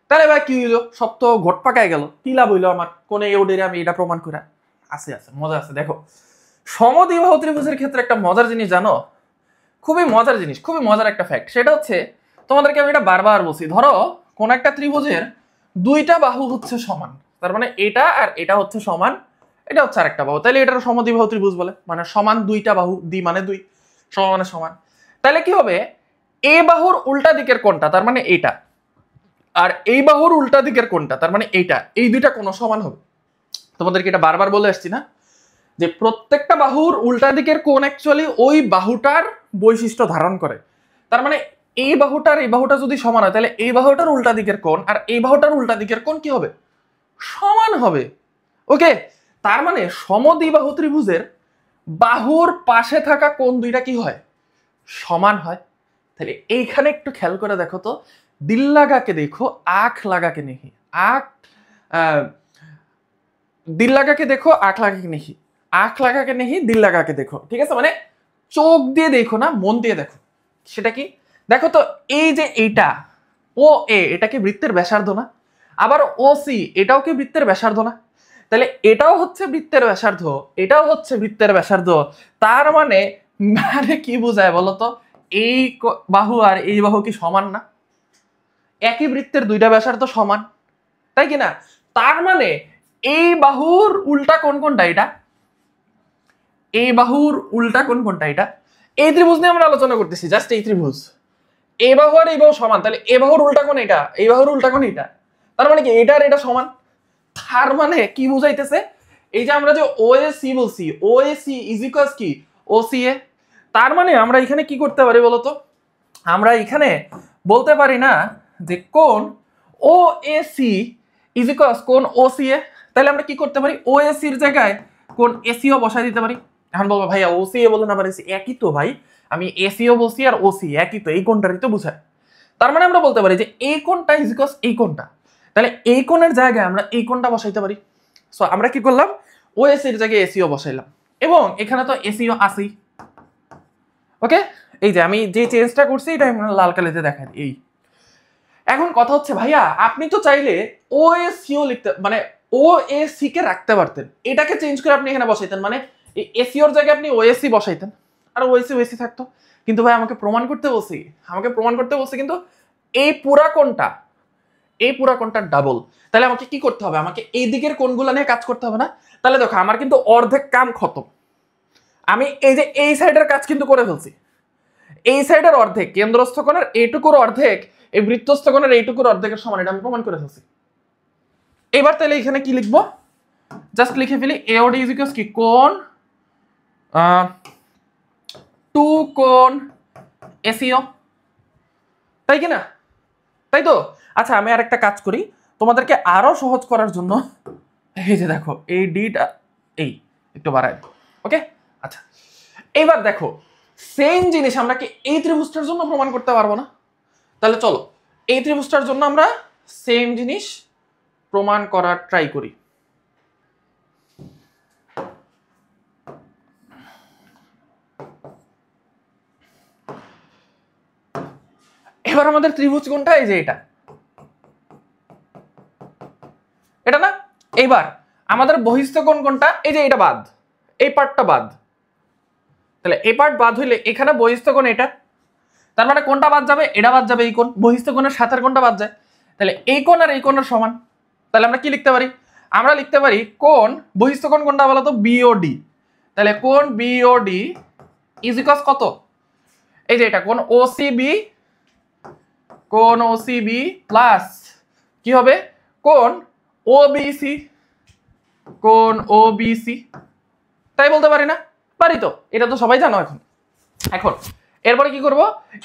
Speaker 1: তাহলে ভাই কি হইলো, সব তো ঘট পাকায় গেল, কি লাভ হইলো আমার কোন এ ওডি আমি এটা প্রমাণ করে? আছে মজা আছে। দেখো সমদ্বিবাহু ত্রিভুজের ক্ষেত্রে একটা মজার জিনিস জানো, খুবই মজার জিনিস, খুবই মজার একটা ফ্যাক্ট, সেটা হচ্ছে তোমাদেরকে আমি এটা বারবার বলছি, ধরো কোন একটা ত্রিভুজের দুইটা বাহু হচ্ছে সমান, তার মানে এটা আর এটা হচ্ছে সমান, এটা হচ্ছে আরেকটা বাহু, তাহলে এটার সমদ্বিবাহু ত্রিভুজ বলে, মানে সমান দুইটা বাহু, দ্বি মানে দুই, সমান মানে সমান। তাহলে কি হবে, এ বাহুর উল্টা দিকের কোণটা তার মানে এটা, আর এই বাহুর উল্টা দিকের কোণটা তার মানে এইটা, এই দুইটা কোণ সমান হবে। তোমাদেরকে এটা বারবার বলে আসছি না যে প্রত্যেকটা বাহুর উল্টা দিকের কোণ অ্যাকচুয়ালি ওই বাহুটার বৈশিষ্ট্য ধারণ করে। তার মানে এই বাহুটার এই বাহুটা যদি সমান হয় তাহলে এই বাহুটার উল্টা দিকের কোণ আর এই বাহুটার উল্টা দিকের কোণ কি হবে, সমান হবে। ওকে, তার মানে সমদ্বিবাহু ত্রিভুজের বাহুর পাশে থাকা কোণ দুইটা কি হয়, সমান হয়। তাহলে এইখানে একটু খেয়াল করে দেখো তো, দিল লাগাকে দেখো আখ লাগাকে নেহি, আখ দিল লাগাকে দেখো আখ লাগাকে নেহি, আখ লাগাকে নেহি দিল লাগাকে দেখো, ঠিক আছে? মানে চোখ দিয়ে দেখো না, মন দিয়ে দেখো। সেটা কি দেখো তো, এই যে এইটা ও এ, এটা কি বৃত্তের ব্যাসার্ধ না? আবার ও সি, এটাও কি বৃত্তের ব্যাসার্ধ না? তাহলে এটাও হচ্ছে বৃত্তের ব্যাসার্ধ, এটাও হচ্ছে বৃত্তের ব্যাসার্ধ। তার মানে মানে কি বোঝায় বলতো, এই বাহু আর এই বাহু কি সমান না? একই বৃত্তের দুইটা ব্যাসার্ধ সমান, তাই কি না? তার মানে এই বাহুর উল্টা কোণ কোনটা, এটা এই বাহুর উল্টা কোণ কোনটা, এটা এই ত্রিভুজ নিয়ে আমরা আলোচনা করতেছি, জাস্ট এই ত্রিভুজ, এই বাহু আর এই বাহু সমান, তাহলে এই বাহুর উল্টা কোণ এটা, এই বাহুর উল্টা কোণ এটা, তার মানে কি এটা আর এটা সমান। তার মানে কি বুঝাইতেছে, এই যে আমরা যে ও এ সি বলছি, ও এ সি ইজ ইকুয়ালস কি ও সি এ, তার মানে আমরা এখানে কি করতে পারি বলতো, আমরা এখানে বলতে পারি না যে কোন ও এ সি ইজ ইকুয়ালস কোন ও সি এ, তাহলে আমরা কি করতে পারি, ও এ সির জায়গায় কোন এসিও বসাই দিতে পারি। এখন বলবো ভাইয়া ও সি এ বলে না পারি, একই তো ভাই, আমি এসিও বলছি আর ও সি একই তো, এই কোনটারই তো বোঝায়। তার মানে আমরা বলতে পারি যে এই কোনটা ইজ ইকুয়ালস এই কোনটা, তাহলে এই কোণের জায়গায় আমরা এই কোণটা বসাইতে পারি। সো আমরা কি করলাম, ও এস এর জায়গায় এসিও বসাইলাম, এবং এখানে তো এসিও আসি। ওকে, এই যে আমি যে চেঞ্জটা করছি এটা আমি লাল কালিতে দেখাই এই। এখন কথা হচ্ছে ভাইয়া আপনি তো চাইলে ও এস সিও লিখতে, মানে ও এ সি কে রাখতে পারতেন, এটাকে চেঞ্জ করে আপনি এখানে বসাইতেন, মানে এসি ওর জায়গায় আপনি ওএসি বসাইতেন আর ওএসি ওএসি থাকতো। কিন্তু ভাই আমাকে প্রমাণ করতে বলছি, কিন্তু এই পুরা কোণটা ডাবল। তাহলে আমাকে কি করতে হবে, আমাকে এই দিকের কোণগুলো নিয়ে কাজ করতে হবে না? তাহলে দেখো আমার কিন্তু অর্ধেক কাম খতম। আমি এই যে এই সাইডের কাজ কিন্তু করে ফেলছি, এই সাইডের অর্ধেক কেন্দ্রস্থ কোণের এইটুকুর অর্ধেক এই বৃত্তস্থ কোণের এইটুকুর অর্ধেকের সমান, এটা আমি প্রমাণ করে ফেলছি। এবার তাহলে এখানে কি লিখবো, জাস্ট লিখে ফেলি এওডি ইজ ইকুয়ালস কি কোণ 2 কোণ এসিও, তাই কি না? তাই তো। আচ্ছা আমি আর একটা কাজ করি তোমাদেরকে আরো সহজ করার জন্য, এই যে দেখো এই ডিটা এই একটু বাড়াই, ওকে। আচ্ছা এইবার দেখো সেম জিনিস আমরা কি এই ত্রিভুজটার জন্য প্রমাণ করতে পারবো না? তাহলে চলো এই ত্রিভুজটার জন্য আমরা সেম জিনিস প্রমাণ করার ট্রাই করি। এবার আমাদের ত্রিভুজ কোনটা, এই যে এটা না। এইবার আমাদের বহিস্থ কোণ কোনটা, এই যে এটা বাদ, এই পার্টটা বাদ। তাহলে এই পার্ট বাদ হইলে এখানে বহিস্থ কোণ এটা, তার মানে কোনটা বাদ যাবে, এটা বাদ যাবে, এই কোণ বহিস্থ কোণের সাথে কোনটা বাদ যায়, তাহলে এই কোণ আর এই কোণের সমান। তাহলে আমরা কি লিখতে পারি, আমরা লিখতে পারি কোণ বহিস্থ কোণ কোনটা বলো তো, বিওডি। তাহলে কোণ বিওডি ইজ ইকুয়ালস কত, এই যে এটা কোণ ওসিবি, কোণ ওসিবি প্লাস কি হবে কোণ ওবিসি, কোণ ওবিসি। তাই বলতে পারি না? পারি তো, এটা তো সবাই জানো। এখন এরপরে কি করব,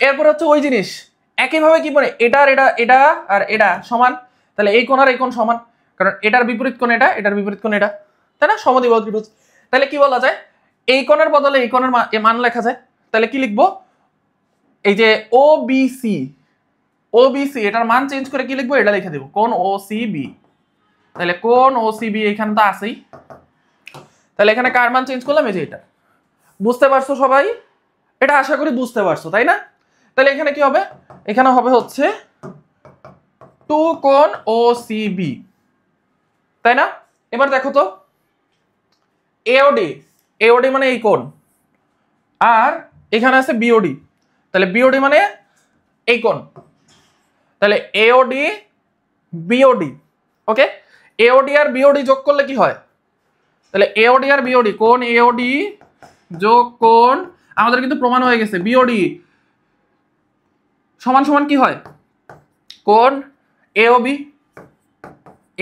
Speaker 1: এরপরে হচ্ছে ওই জিনিস একইভাবে কি বলে এটা আর এটা আর এটা সমান, তাহলে এই কোণ আর এই কোণ সমান, কারণ এটার বিপরীত কোণ এটা, এটার বিপরীত কোণ এটা, তাই না? সমদ্বিবাহু ত্রিভুজ। তাহলে কি বলা যায়, এই কোণের বদলে এই কোণের মান লেখা যায়। তাহলে কি লিখবো, এই যে ওবিসি, ওবিসি এটার মান চেঞ্জ করে কি লিখবো, এটা লিখে দেব কোণ ওসিবি। তাহলে কোণ ওসিবি এখানে তো আছেই, তাহলে এখানে কার মান চেঞ্জ করলাম, এই যে এটা। বুঝতে পারছো সবাই? এটা আশা করি বুঝতে পারছো, তাই না? তাহলে এখানে কি হবে, এখানে হবে হচ্ছে 2 কোণ ওসিবি, তাই না? এবার দেখো তো এওডি, এওডি মানে এই কোণ, আর এখানে আছে বিওডি, তাহলে বিওডি মানে এই কোণ, তাহলে এওডি বিওডি, ওকে। এওডি আর বিওডি যোগ করলে কি হয়, তাহলে এওডি আর বিওডি, কোণ এওডি যোগ কোণ, আমাদের কিন্তু প্রমাণ হয়ে গেছে বিওডি সমান সমান কি হয়, কোণ এওবি,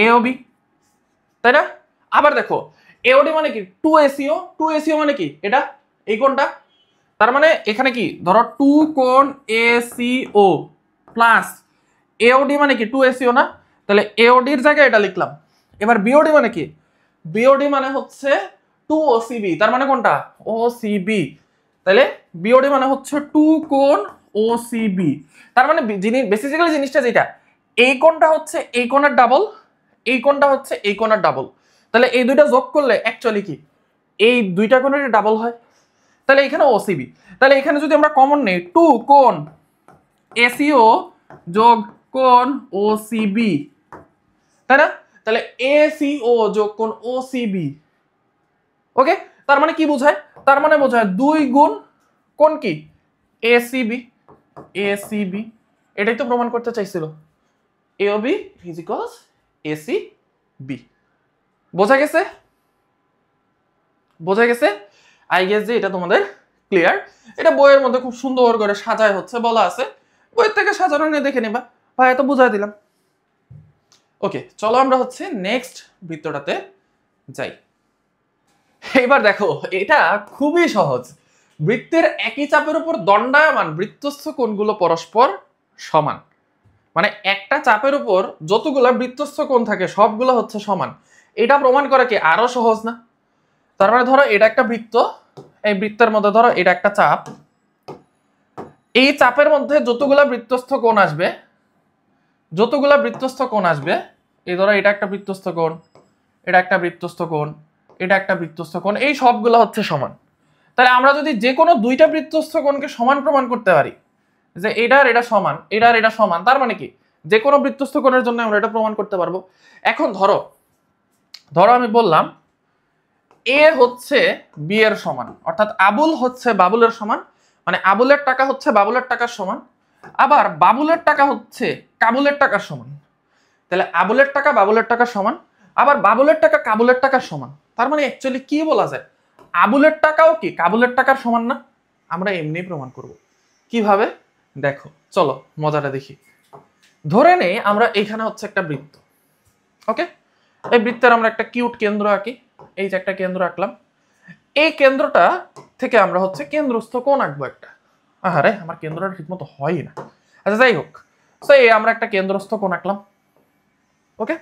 Speaker 1: এওবি, তাই না? আবার দেখো এওডি মানে কি 2 এসিও, 2 এসিও মানে কি এটা, এই কোণটা, তার মানে এখানে কি ধরো 2 কোণ এসিও প্লাস এওডি মানে কি 2 এসিও না, তাহলে এওডির জায়গায় এটা লিখলাম। এবার বিওডি মানে কি, বিওডি মানে হচ্ছে 2 ওসিবি, তার মানে কোনটা, ওসিবি। তাহলে বিওডি মানে হচ্ছে 2 কোণ ওসিবি, তার মানে বেসিক্যালি জিনিসটা যেটা, এই কোণটা হচ্ছে এই কোণের ডাবল, এই কোণটা হচ্ছে এই কোণের ডাবল, তাহলে এই দুইটা যোগ করলে অ্যাকচুয়ালি কি এই দুইটা কোণের ডাবল হয়। তাহলে এখানে ওসিবি, তাহলে এখানে যদি আমরা কমন নেই 2 কোণ এসিও যোগ কোণ ওসিবি, তাই না? তাহলে এসিও যোগ কোণ ওসিবি, ওকে। তার মানে কি বোঝায়, তার মানে বোঝায় 2 গুণ কোণ কি এসিবি, এসিবি, এটাই তো প্রমাণ করতে চাইছিল, এওবি ইজ ইকুয়ালস এসিবি। বোঝা গেছে? বোঝা গেছে? আই গেস যে এটা তোমাদের ক্লিয়ার। এটা বইয়ের মধ্যে খুব সুন্দর করে সাজায় হচ্ছে বলা আছে, বইয়ের থেকে সাজানো নিয়ে দেখে নিবা, ভাই এত বুঝাই দিলাম। ওকে চলো আমরা হচ্ছে নেক্সট বৃত্তটাতে যাই। এবার দেখো এটা খুবই সহজ, বৃত্তের একই চাপের উপর দণ্ডায়মান বৃত্তস্থ কোণগুলো পরস্পর সমান, মানে একটা চাপের উপর যতগুলো বৃত্তস্থ কোণ থাকে সবগুলো হচ্ছে সমান। এটা প্রমাণ করা কি আরো সহজ না? তার মানে ধরো এটা একটা বৃত্ত, এই বৃত্তের মধ্যে ধরো এটা একটা চাপ, এই চাপের মধ্যে যতগুলা বৃত্তস্থ কোণ আসবে, যতগুলা বৃত্তস্থ কোণ আসবে, এই ধরো এটা একটা বৃত্তস্থ কোণ, এটা একটা বৃত্তস্থ কোণ, এটা একটা বৃত্তস্থ কোণ, এই সবগুলো হচ্ছে সমান। তাহলে আমরা যদি যে কোনো দুইটা বৃত্তস্থ কোণকে সমান প্রমাণ করতে পারি, যে এটা আর এটা সমান, এটা আর এটা সমান, তার মানে কি যে কোনো বৃত্তস্থ কোণের জন্য আমরা এটা প্রমাণ করতে পারবো। এখন ধরো ধরো আমি বললাম এ হচ্ছে বি এর সমান, অর্থাৎ আবুল হচ্ছে বাবুলের সমান, মানে আবুলের টাকা হচ্ছে বাবুলের টাকার সমান, আবার বাবুলের টাকা হচ্ছে কাবুলের টাকার সমান। তাহলে আবুলের টাকা বাবুলের টাকার সমান, আবার বাবুলের টাকা কাবুলের টাকার সমান। তার মানে অ্যাকচুয়ালি কি বলা যায়, আবুলের টাকাও কি কাবুলের টাকার সমান না? আমরা এমনি প্রমাণ করব। কিভাবে দেখো, চলো মজাটা দেখি। ধরে নেই আমরা এখানে হচ্ছে একটা বৃত্ত, ওকে? এই বৃত্তের আমরা একটা কিউট কেন্দ্র আঁকি। এই যে একটা কেন্দ্র আঁকলাম, এই কেন্দ্রটা থেকে আমরা হচ্ছে কেন্দ্রস্থ কোণ আঁকবো একটা। আরে আমার কেন্দ্রটা ঠিক মতো হয়ই না। আচ্ছা যাই হোক, তো এই আমরা একটা কেন্দ্রস্থ কোণ আঁকলাম, ওকে?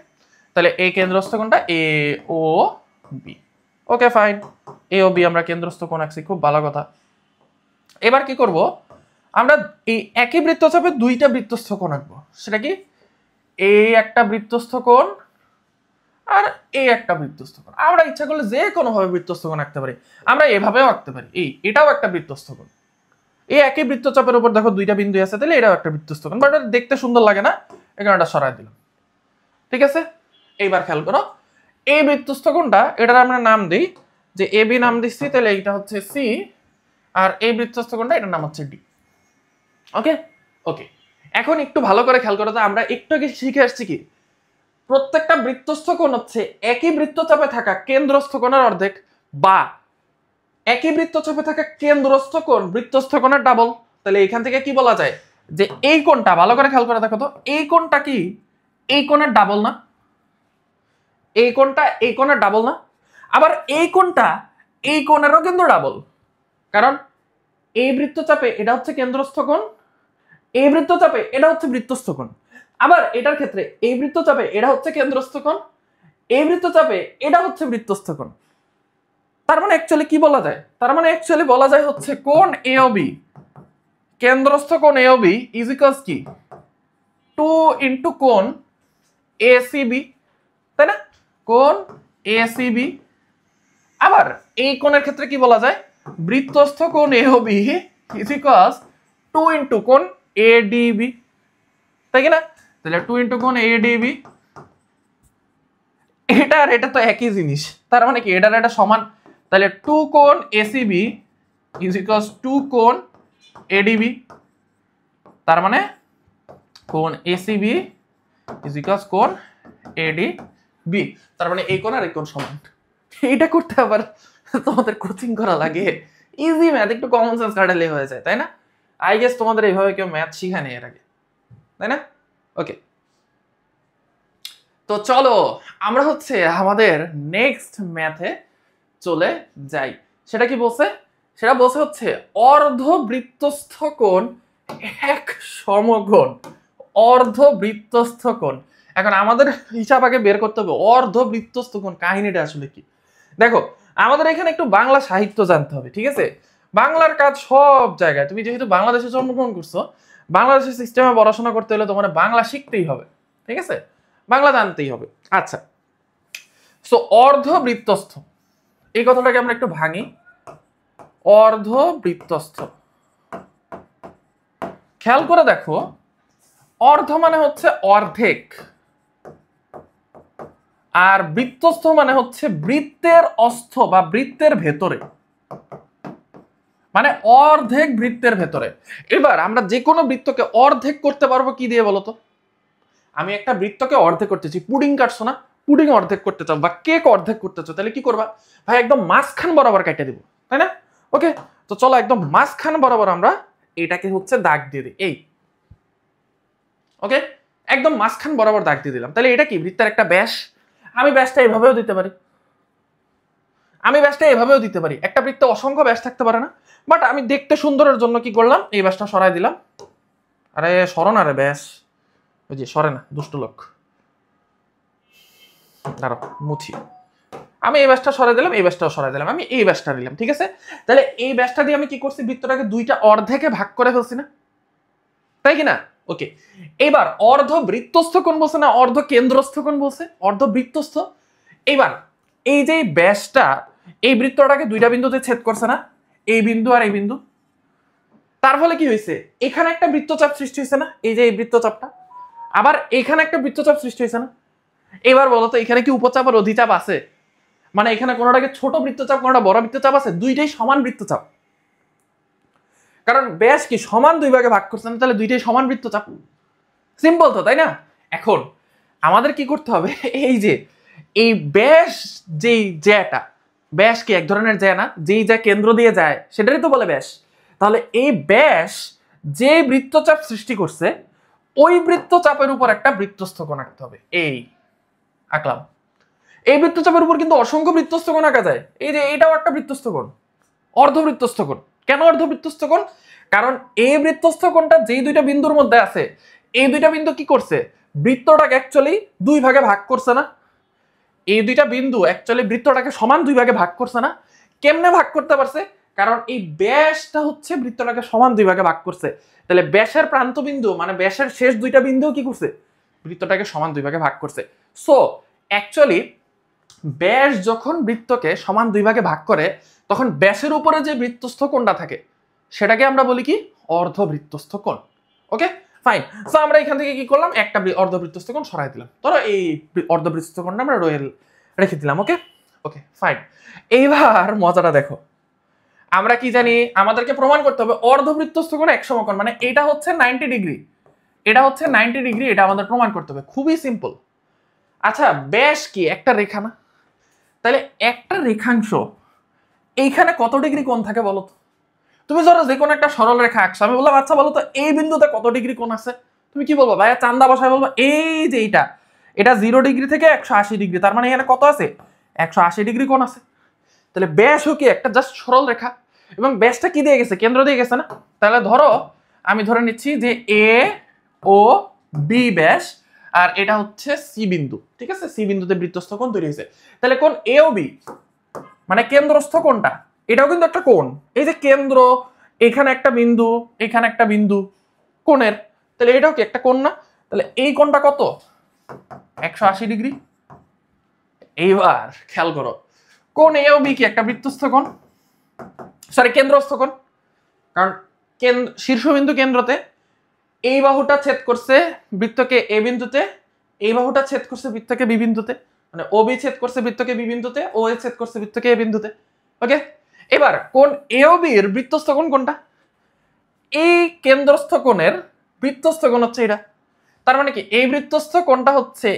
Speaker 1: তাহলে এই কেন্দ্রস্থ কোণটা এ ও বি, ওকে ফাইন। এ ও বি আমরা কেন্দ্রস্থ কোণ আঁকছি, খুব ভালো কথা। এবার কি করব, আমরা এই একই বৃত্তচাপে দুইটা বৃত্তস্থ কোণ আঁকবো। সেটা কি, এই একটা বৃত্তস্থ কোণ আর এই একটা বৃত্তস্থ কোণ। আমরা ইচ্ছা করলে যে কোনো ভাবে বৃত্তস্থ কোণ আঁকতে পারি, আমরা এভাবেও আঁকতে পারি। এটাও একটা বৃত্তস্থ কোণ, এই একই বৃত্তচাপের উপর দেখো দুইটা বিন্দু আছে, তাহলে এটাও একটা বৃত্তস্থ কোণ, বাট দেখতে সুন্দর লাগে না, এই কারণে সরাই দিলাম। ঠিক আছে, এইবার খেয়াল করো, এই বৃত্তস্থ কোণটা এটার আমরা নাম দিই যে এ বি নাম দিচ্ছি, তাহলে এইটা হচ্ছে সি, আর এই বৃত্তস্থ কোণটা এটার নাম হচ্ছে ডি। ওকে ওকে, এখন একটু ভালো করে খেয়াল করো, তো আমরা একটু আগে শিখে আসছি কি, প্রত্যেকটা বৃত্তস্থ কোণ হচ্ছে একই বৃত্তচাপে থাকা কেন্দ্রস্থ কোণের অর্ধেক, বা একই বৃত্তচাপে থাকা কেন্দ্রস্থ কোণ বৃত্তস্থ কোণের ডাবল। তাহলে এখান থেকে কি বলা যায় যে এই কোণটা, ভালো করে খেয়াল করে দেখো তো, এই কোণটা কি এই কোণের ডাবল না? এই কোণটা এই কোণের ডাবল না? আবার এই কোণটা এই কোণেরও কিন্তু ডাবল, কারণ এই বৃত্তচাপে এটা হচ্ছে কেন্দ্রস্থ কোণ, এই বৃত্তচাপে এটা হচ্ছে বৃত্তস্থ কোণ। আবার এটার ক্ষেত্রে এই বৃত্তচাপে এটা হচ্ছে কেন্দ্রস্থ কোণ, এই বৃত্তচাপে এটা হচ্ছে বৃত্তস্থ কোণ। তার মানে অ্যাকচুয়ালি কি বলা যায়, তার মানে অ্যাকচুয়ালি বলা যায় হচ্ছে কোণ এ ও বি, কেন্দ্রস্থ কোণ A O B is equals কি 2 ইনটু কোণ এ সি বি, তাই না? কোণ এ সি বি। আবার এই কোণের ক্ষেত্রে কি বলা যায়, বৃত্তস্থ কোণ A O B is equals 2 into কোণ এ ডি বি, তাই কি না? তাহলে 2 ইনটু কোণ এ ডি বি, এটা আর এটা তো একই জিনিস, তার মানে কি এটার এটা সমান। তাহলে 2 কোণ এসিবি ইজ ইকুয়ালস 2 কোণ এডিবি, তার মানে কোণ এসিবি ইজ ইকুয়ালস কোণ এডিবি, তার মানে এই কোণ আর এই কোণ সমান। এটা করতে আবার তোমাদের কোচিং করা লাগে? ইজি ম্যাথ, একটু কমন সেন্স কাটালে হয়ে যায়, তাই না? আই গেস তোমাদের এইভাবে কেউ ম্যাথ শিখায়নি এর আগে, তাই না? ওকে, তো চলো আমরা হচ্ছে আমাদের নেক্সট ম্যাথে চলে যাই। সেটা কি বলছে, সেটা বলছে হচ্ছে অর্ধবৃত্তস্থ কোণ এক সমকোণ, অর্ধবৃত্তস্থ কোণ। এখন আমাদের হিসাব আগে বের করতে হবে অর্ধবৃত্তস্থ কোণ কাহিনীটা আসলে কি। দেখো, আমাদের এখানে একটু বাংলা সাহিত্য জানতে হবে, ঠিক আছে? বাংলার কাজ সব জায়গায়, তুমি যেহেতু বাংলাদেশে জন্মগ্রহণ করছো, বাংলাদেশের সিস্টেমে পড়াশোনা করতে হলে তোমার বাংলা শিখতেই হবে, ঠিক আছে? বাংলা জানতেই হবে। আচ্ছা, সো অর্ধবৃত্তস্থ, এই কথাটাকে আমরা একটু ভাঙি। অর্ধবৃত্তস্থ, খেয়াল করে দেখো, অর্ধ মানে হচ্ছে অর্ধেক, আর বৃত্তস্থ মানে হচ্ছে বৃত্তের অস্থ বা বৃত্তের ভেতরে, মানে অর্ধেক বৃত্তের ভেতরে। এবার আমরা যে কোনো বৃত্তকে অর্ধেক করতে পারবো কি দিয়ে বলতো? আমি একটা বৃত্তকে অর্ধেক করতেছি, পুডিং কাটছো না, পুডিং অর্ধেক করতে চাও বা কেক অর্ধেক করতে চাও, তাহলে কি করবা ভাই? একদম মাঝখান বরাবর কেটে দিব, তাই না? ওকে, তো চলো একদম মাঝখান বরাবর আমরা এটাকে হচ্ছে দাগ দিয়ে দিই, এই ওকে, একদম মাঝখান বরাবর দাগ দিয়ে দিলাম। তাহলে এটা কি বৃত্তের একটা ব্যাস। আমি ব্যাসটা এভাবেও দিতে পারি, আমি ব্যাসটা এভাবেও দিতে পারি। একটা বৃত্তে অসংখ্য ব্যাস থাকতে পারে না, বাট আমি দেখতে সুন্দরের জন্য কি করলাম, এই ব্যাসটা সরাই দিলাম। আরে সরো না রে ব্যাস, ওই যে সরে না, দুষ্ট লোক, দাঁড়াও মুছি। আমি এই ব্যাসটা সরাই দিলাম, এই ব্যাসটাও সরাই দিলাম, আমি এই ব্যাসটা নিলাম, ঠিক আছে? তাহলে এই ব্যাসটা দিয়ে আমি কি করছি, বৃত্তটাকে দুইটা অর্ধেকে ভাগ করে ফেলছি না, তাই কি না? ওকে, এবার অর্ধ বৃত্তস্থ কোণ বলছে না অর্ধ কেন্দ্রস্থ কোণ বলছে? অর্ধ বৃত্তস্থ। এবার এই যে ব্যাসটা এই বৃত্তটাকে দুইটা বিন্দুতে ছেদ করছে না, এই বিন্দু আর এই বিন্দু। তার ফলে কি হয়েছে, এখানে একটা বৃত্তচাপ সৃষ্টি হয়েছে না, এই যে এই বৃত্তচাপটা, আবার এখানে একটা বৃত্তচাপ সৃষ্টি হয়েছে না। এবার বলো তো এখানে কি উপচাপ আর অধিচাপ আছে? মানে এখানে কোনোটাকে ছোট বৃত্তচাপ কোনোটা বড় বৃত্তচাপ আছে? দুইটাই সমান বৃত্তচাপ, কারণ ব্যাস কি সমান দুই ভাগে ভাগ করছে না, তাহলে দুইটাই সমান বৃত্তচাপ। সিম্পল তো, তাই না? এখন আমাদের কি করতে হবে, এই যে এই ব্যাস, যেই জ্যাটা, ব্যাস কি এক ধরনের জ্যা না, যেই যা কেন্দ্র দিয়ে যায় সেটারই তো বলে ব্যাস। তাহলে এই ব্যাস যে বৃত্তচাপ সৃষ্টি করছে ওই বৃত্তচাপের উপর একটা বৃত্তস্থ কোণ আঁকতে হবে। এই আঁকলাম। এই বৃত্তচাপের উপর কিন্তু অসংখ্য বৃত্তস্থ কোণ আঁকা যায়। এই যে এটাও একটা বৃত্তস্থ কোণ, অর্ধবৃত্তস্থ কোণ। কেন অর্ধবৃত্তস্থ কোণ? কারণ এই বৃত্তস্থ কোণটা যেই দুইটা বিন্দুর মধ্যে আছে, এই দুইটা বিন্দু কি করছে, বৃত্তটাকে অ্যাকচুয়ালি দুই ভাগে ভাগ করছে না। এই দুইটা বিন্দু অ্যাকচুয়ালি বৃত্তটাকে সমান দুই ভাগে ভাগ করছে না। কেমনে ভাগ করতে পারছে? কারণ এই ব্যাসটা হচ্ছে বৃত্তটাকে সমান দুই ভাগে ভাগ করছে। তাহলে ব্যাসের প্রান্ত বিন্দু মানে ব্যাসের শেষ দুইটা বিন্দু কি করছে, বৃত্তটাকে সমান দুই ভাগে ভাগ করছে। সো অ্যাকচুয়ালি ব্যাস যখন বৃত্তকে সমান দুই ভাগে ভাগ করে তখন ব্যাসের উপরে যে বৃত্তস্থ কোণটা থাকে সেটাকে আমরা বলি কি, অর্ধবৃত্তস্থ কোণ। Okay fine. সো আমরা এখান থেকে কি করলাম, একটা অর্ধবৃত্তস্থ কোণ সরাই দিলাম। ধরো এই অর্ধবৃত্তস্থ কোণটা আমরা রেখে দিলাম। ওকে ওকে ফাইন। এইবার মজাটা দেখো, আমরা কি জানি, আমাদেরকে প্রমাণ করতে হবে অর্ধবৃত্তস্থ কোণ এক সমকোণ, মানে এটা হচ্ছে 90 ডিগ্রি, এটা হচ্ছে 90 ডিগ্রি, এটা আমাদের প্রমাণ করতে হবে। খুবই সিম্পল। আচ্ছা ব্যাস কি একটা রেখা না, তাহলে একটা রেখাংশ এইখানে কত ডিগ্রি কোণ থাকে বলো তো? তুমি ধরো যে কোনো একটা সরল রেখা আঁকছো, আমি বললাম আচ্ছা বলো তো এই বিন্দুতে কত ডিগ্রি কোণ আছে? তুমি কি বলবো ভাইয়া? চান্দা বসায় বলবো এই যে এটা 0 ডিগ্রি থেকে 180 ডিগ্রি, তার মানে এখানে কত আছে, 180 ডিগ্রি কোণ আছে। তাহলে ব্যাসও কি একটা জাস্ট সরল রেখা, এবং ব্যাসটা কি দিয়ে গেছে, কেন্দ্র দিয়ে গেছে না। তাহলে ধরো আমি ধরে নিচ্ছি যে এ ও বি ব্যাস, আর এটা হচ্ছে সি বিন্দু, ঠিক আছে? সি বিন্দুতে বৃত্তস্থ কোণ তৈরি হয়েছে। তাহলে কোণ এ ও বি মানে কেন্দ্রস্থ কোণটা, এটাও কিন্তু একটা কোণ। এই যে কেন্দ্র, এখানে একটা বিন্দু, এখানে একটা বিন্দু কোণের, তাহলে এটাও কি একটা কোণ না? তাহলে এই কোণটা কত, 180 ডিগ্রি। এইবার খেয়াল করো, কোণ এ ও বি কি একটা বৃত্তস্থ কোণ, সরি কেন্দ্রস্থ কোণ। কারণ শীর্ষবিন্দু কেন্দ্রতে এই বাহুটা ছেদ করছে বৃত্তকে এ বিন্দুতে, এই বাহুটা ছেদ করছে বৃত্তকে বি বিন্দুতে, মানে ও বি ছেদ করছে বৃত্তকে বি বিন্দুতে, ও এ ছেদ করছে বৃত্তকে এ বিন্দুতে। ওকে এবার কোণ এ ও বি এর বৃত্তস্থ কোণ কোনটা? এই কেন্দ্রস্থ কোণের বৃত্তস্থ কোণ হচ্ছে এটা। তার মানে কি এই বৃত্তস্থ কোণটা হচ্ছে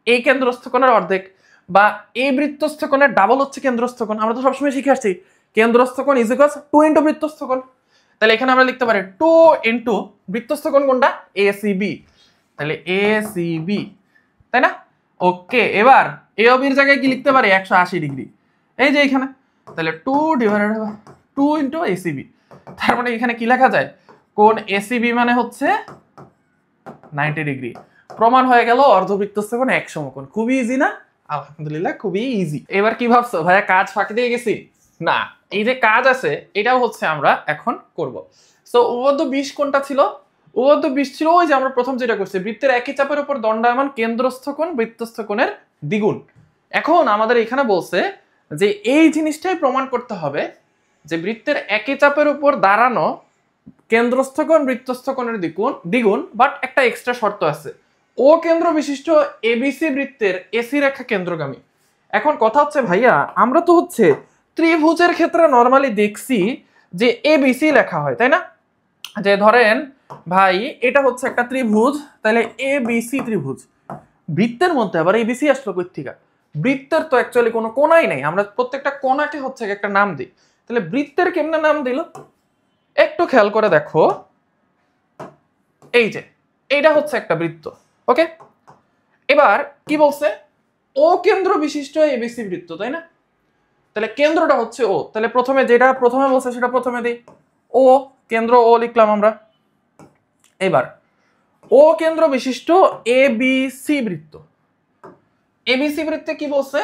Speaker 1: এই কেন্দ্রস্থ কোণের অর্ধেক, বা এই বৃত্তস্থ কোণের ডাবল হচ্ছে কেন্দ্রস্থ কোণ। আমরা তো সবসময় শিখে আসছি কেন্দ্রস্থ কোণ ইজ ইকুয়ালস 2 ইনটু বৃত্তস্থ কোণ। তাহলে এখানে আমরা লিখতে পারি 2 ইনটু বৃত্তস্থ কোণ কোনটা, এসিবি। তাহলে এসিবি, তাই না? ওকে এবার এ ও বির জায়গায় কি লিখতে পারি, 180 ডিগ্রি, এই যে এখানে। তাহলে 2 ডিভাইডেড বাই 2 ইনটু এসিবি। তার মানে এখানে কি লেখা যায়, কোণ এসিবি মানে হচ্ছে 90 ডিগ্রি। প্রমাণ হয়ে গেল অর্ধবৃত্তস্থ কোণ এক সমকোণ। খুবই ইজি না? আলহামদুলিল্লাহ খুবই ইজি। এবার কি ভাবছো ভাইয়া কাজ ফাঁকি দিয়ে গেছি? না, এই যে কাজ আছে এটাও হচ্ছে আমরা এখন করব। সো উপপাদ্য 20 কোনটা ছিল? উপপাদ্য 20 ছিল ওই যে আমরা প্রথম যেটা করছি, বৃত্তের একই চাপের উপর দণ্ডায়মান কেন্দ্রস্থ কোণ বৃত্তস্থ কোণের দ্বিগুণ। এখন আমাদের এখানে বলছে যে এই জিনিসটাই প্রমাণ করতে হবে যে বৃত্তের একই চাপের উপর দাঁড়ানো কেন্দ্রস্থ কোণ বৃত্তস্থ কোণের দ্বিগুণ, বাট একটা এক্সট্রা শর্ত আছে, ও কেন্দ্র বিশিষ্ট এবিসি বৃত্তের এসি রেখা কেন্দ্রগামী। এখন কথা হচ্ছে ভাইয়া আমরা তো হচ্ছে ত্রিভুজের ক্ষেত্রে নরমালি দেখছি যে এবিসি লেখা হয়, তাই না? যে ধরেন ভাই এটা হচ্ছে একটা ত্রিভুজ, তাহলে এবিসি ত্রিভুজ, বৃত্তের মধ্যে আবার এবিসি আসলো কই থেকে? বৃত্তের তো অ্যাকচুয়ালি কোনো কোণাই নেই, আমরা প্রত্যেকটা কোণাকে হচ্ছে একটা নাম দিই। তাহলে বৃত্তের কেমনে নাম দিল একটু খেয়াল করে দেখো, এই যে এইটা হচ্ছে একটা বৃত্ত। ওকে এবার কি বলছে, ও কেন্দ্র বিশিষ্ট এবিসি বৃত্ত, তাই না? তাহলে কেন্দ্রটা হচ্ছে ও, তাহলে প্রথমে যেটা প্রথমে বলছে সেটা প্রথমে দিই, ও কেন্দ্র ও লিখলাম আমরা। এবার ও কেন্দ্র বিশিষ্ট এবিসি বৃত্ত, এবিসি বৃত্তে কি বলছে,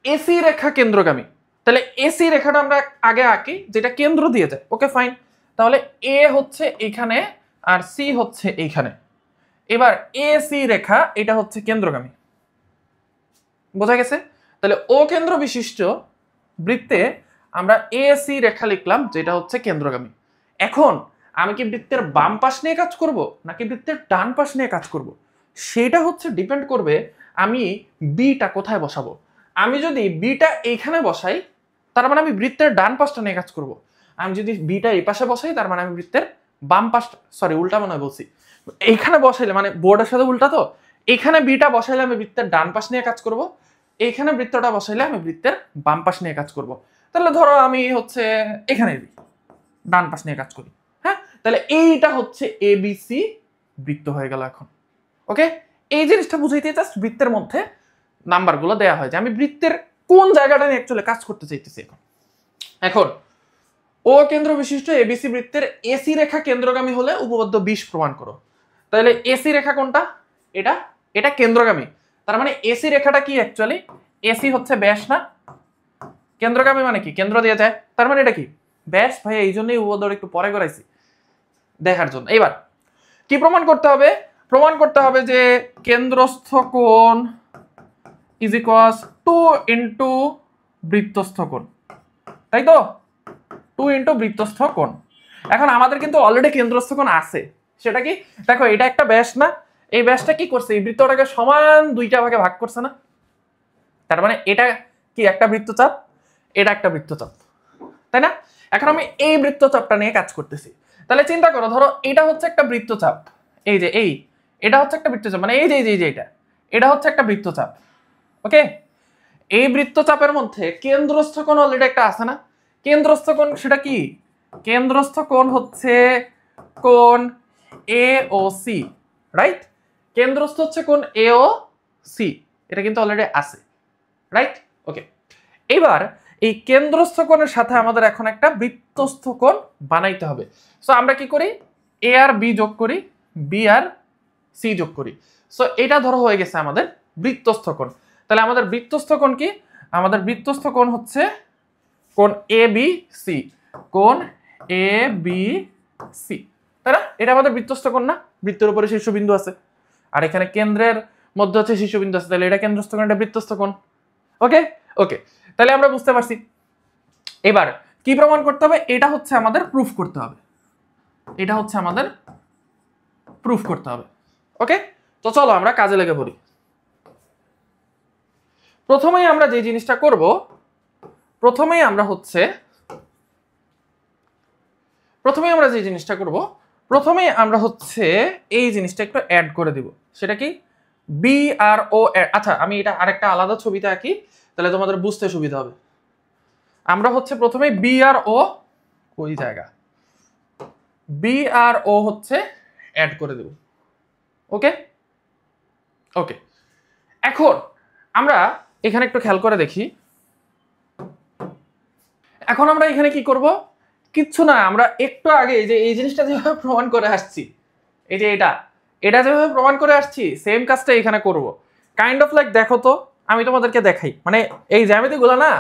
Speaker 1: এসি রেখা কেন্দ্রগামী। তাহলে এসি রেখাটা আমরা আগে আঁকি যেটা কেন্দ্র দিয়ে যায়। ওকে ফাইন, তাহলে এ হচ্ছে এখানে আর সি হচ্ছে এইখানে। এবার এসি রেখা এটা হচ্ছে কেন্দ্রগামী, বোঝা গেছে? তাহলে ও কেন্দ্র বিশিষ্ট বৃত্তে আমরা এসি রেখা লিখলাম যেটা হচ্ছে কেন্দ্রগামী। এখন আমি কি বৃত্তের বাম পাশ নিয়ে কাজ করব নাকি বৃত্তের ডান পাশ নিয়ে কাজ করব? সেটা হচ্ছে ডিপেন্ড করবে আমি বিটা কোথায় বসাবো। আমি যদি বিটা এইখানে বসাই তার মানে আমি বৃত্তের ডান পাশটা নিয়ে কাজ করব। আমি যদি বিটা এই পাশে বসাই তার মানে আমি বৃত্তের বাম পাশটা, সরি উল্টা মনে হয় বলছি, এইখানে বসাইলে মানে বোর্ডের সাথে উল্টা, তো এখানে বিটা বসাইলে আমি বৃত্তের ডান পাশ নিয়ে কাজ করব, এইখানে বৃত্তটা বসাইলে আমি বৃত্তের বাম পাশ নিয়ে কাজ করব। তাহলে ধরো আমি হচ্ছে এখানে ডান পাশ নিয়ে কাজ করি। হ্যাঁ, তাহলে এইটা হচ্ছে এবিসি বৃত্ত হয়ে গেল এখন। ওকে, এই জিনিসটা বুঝাইতে জাস্ট বৃত্তের মধ্যে নাম্বারগুলো দেয়া হয় যে আমি বৃত্তের কোন জায়গাটা নিয়ে অ্যাকচুয়ালি কাজ করতে চাইতেছি। এখন এখন ও কেন্দ্র বিশিষ্ট এবিসি বৃত্তের এসি রেখা কেন্দ্রগামী হলে উপপাদ্য 20 প্রমাণ করো। তাহলে এসি রেখা কোনটা? এটা এটা কেন্দ্রগামী, তার মানে এসি রেখাটা কি অ্যাকচুয়ালি? এসি হচ্ছে ব্যাস না, কেন্দ্রগামী মানে কি কেন্দ্র দিয়ে যায়, তার মানে এটা কি ব্যাস। ভাই এই জন্যই উপপাদ্য একটু পরে করাইছি দেখার জন্য। এবার কি প্রমাণ করতে হবে? প্রমাণ করতে হবে যে কেন্দ্রস্থ কোণ ইজ ইকুয়ালস 2 ইনটু বৃত্তস্থ কোণ, তাই তো? 2 ইনটু বৃত্তস্থ কোণ। এখন আমাদের কিন্তু অলরেডি কেন্দ্রস্থ কোণ আছে, সেটা কি? দেখো এটা একটা ব্যাস না, এই ব্যাসটা কি করছে? এই বৃত্তটাকে সমান দুইটা ভাগে ভাগ করছে না, তার মানে এটা কি একটা বৃত্তচাপ, এটা একটা বৃত্তচাপ, তাই না? এখন আমি এই বৃত্তচাপটা নিয়ে কাজ করতেছি। তাহলে চিন্তা করো, ধরো এটা হচ্ছে একটা বৃত্তচাপ, এই যে এটা হচ্ছে একটা বৃত্তচাপ, মানে এই যে এটা হচ্ছে একটা বৃত্তচাপ। ওকে, এই বৃত্তচাপের মধ্যে কেন্দ্রস্থ কোণ অলরেডি একটা আছে না? কেন্দ্রস্থ কোণ সেটা কি? কেন্দ্রস্থ কোণ হচ্ছে কোণ এ ও সি, রাইট? কেন্দ্রস্থ হচ্ছে কোণ এ ও সি, এটা কিন্তু অলরেডি আছে, রাইট? ওকে, এবার এই কেন্দ্রস্থ কোণের সাথে আমাদের এখন একটা বৃত্তস্থ কোণ বানাইতে হবে। সো আমরা কি করি? এ আর বি যোগ করি, বি আর সি যোগ করি। সো এটা ধরো হয়ে গেছে আমাদের বৃত্তস্থ কোণ। তাহলে আমাদের বৃত্তস্থ কোণ কি? আমাদের বৃত্তস্থ কোণ হচ্ছে কোণ এ বি সি, কোণ এ বি সি, তাই না? এটা আমাদের বৃত্তস্থ কোণ না? বৃত্তের উপরে শীর্ষবিন্দু আছে আর এখানে কেন্দ্রের মধ্যে হচ্ছে শীর্ষবিন্দু আছে, তাহলে এটা কেন্দ্রস্থ কোণ, এটা বৃত্তস্থ কোণ। ওকে ওকে, তাহলে আমরা বুঝতে পারছি। এবার কি প্রমাণ করতে হবে? এটা হচ্ছে আমাদের প্রুফ করতে হবে, এটা হচ্ছে আমাদের প্রুফ করতে হবে। ওকে, তো চলো আমরা কাজে লেগে পড়ি। প্রথমেই আমরা যে জিনিসটা করব, প্রথমেই আমরা হচ্ছে এই জিনিসটা একটু অ্যাড করে দিব। সেটা কি? বি আর ও। আচ্ছা, আমি এটা আরেকটা আলাদা ছবিতে আঁকি, তাহলে তোমাদের বুঝতে সুবিধা হবে। আমরা হচ্ছে প্রথমে বি আর ও, ওই জায়গা বি আর ও হচ্ছে অ্যাড করে দেব। ওকে ওকে, এখন আমরা এখানে একটু খেয়াল করে দেখি। এখন আমরা এখানে কি করব? কিচ্ছু না, আমরা একটু আগে যে এই জিনিসটা যেভাবে প্রমাণ করে আসছি, এই যে এটা যেভাবে প্রমাণ করে আসছি, সেম কাজটা এখানে করব। কাইন্ড অফ লাইক দেখো তো, আমি তোমাদেরকে দেখাই, মানে এই জ্যামিতিগুলো না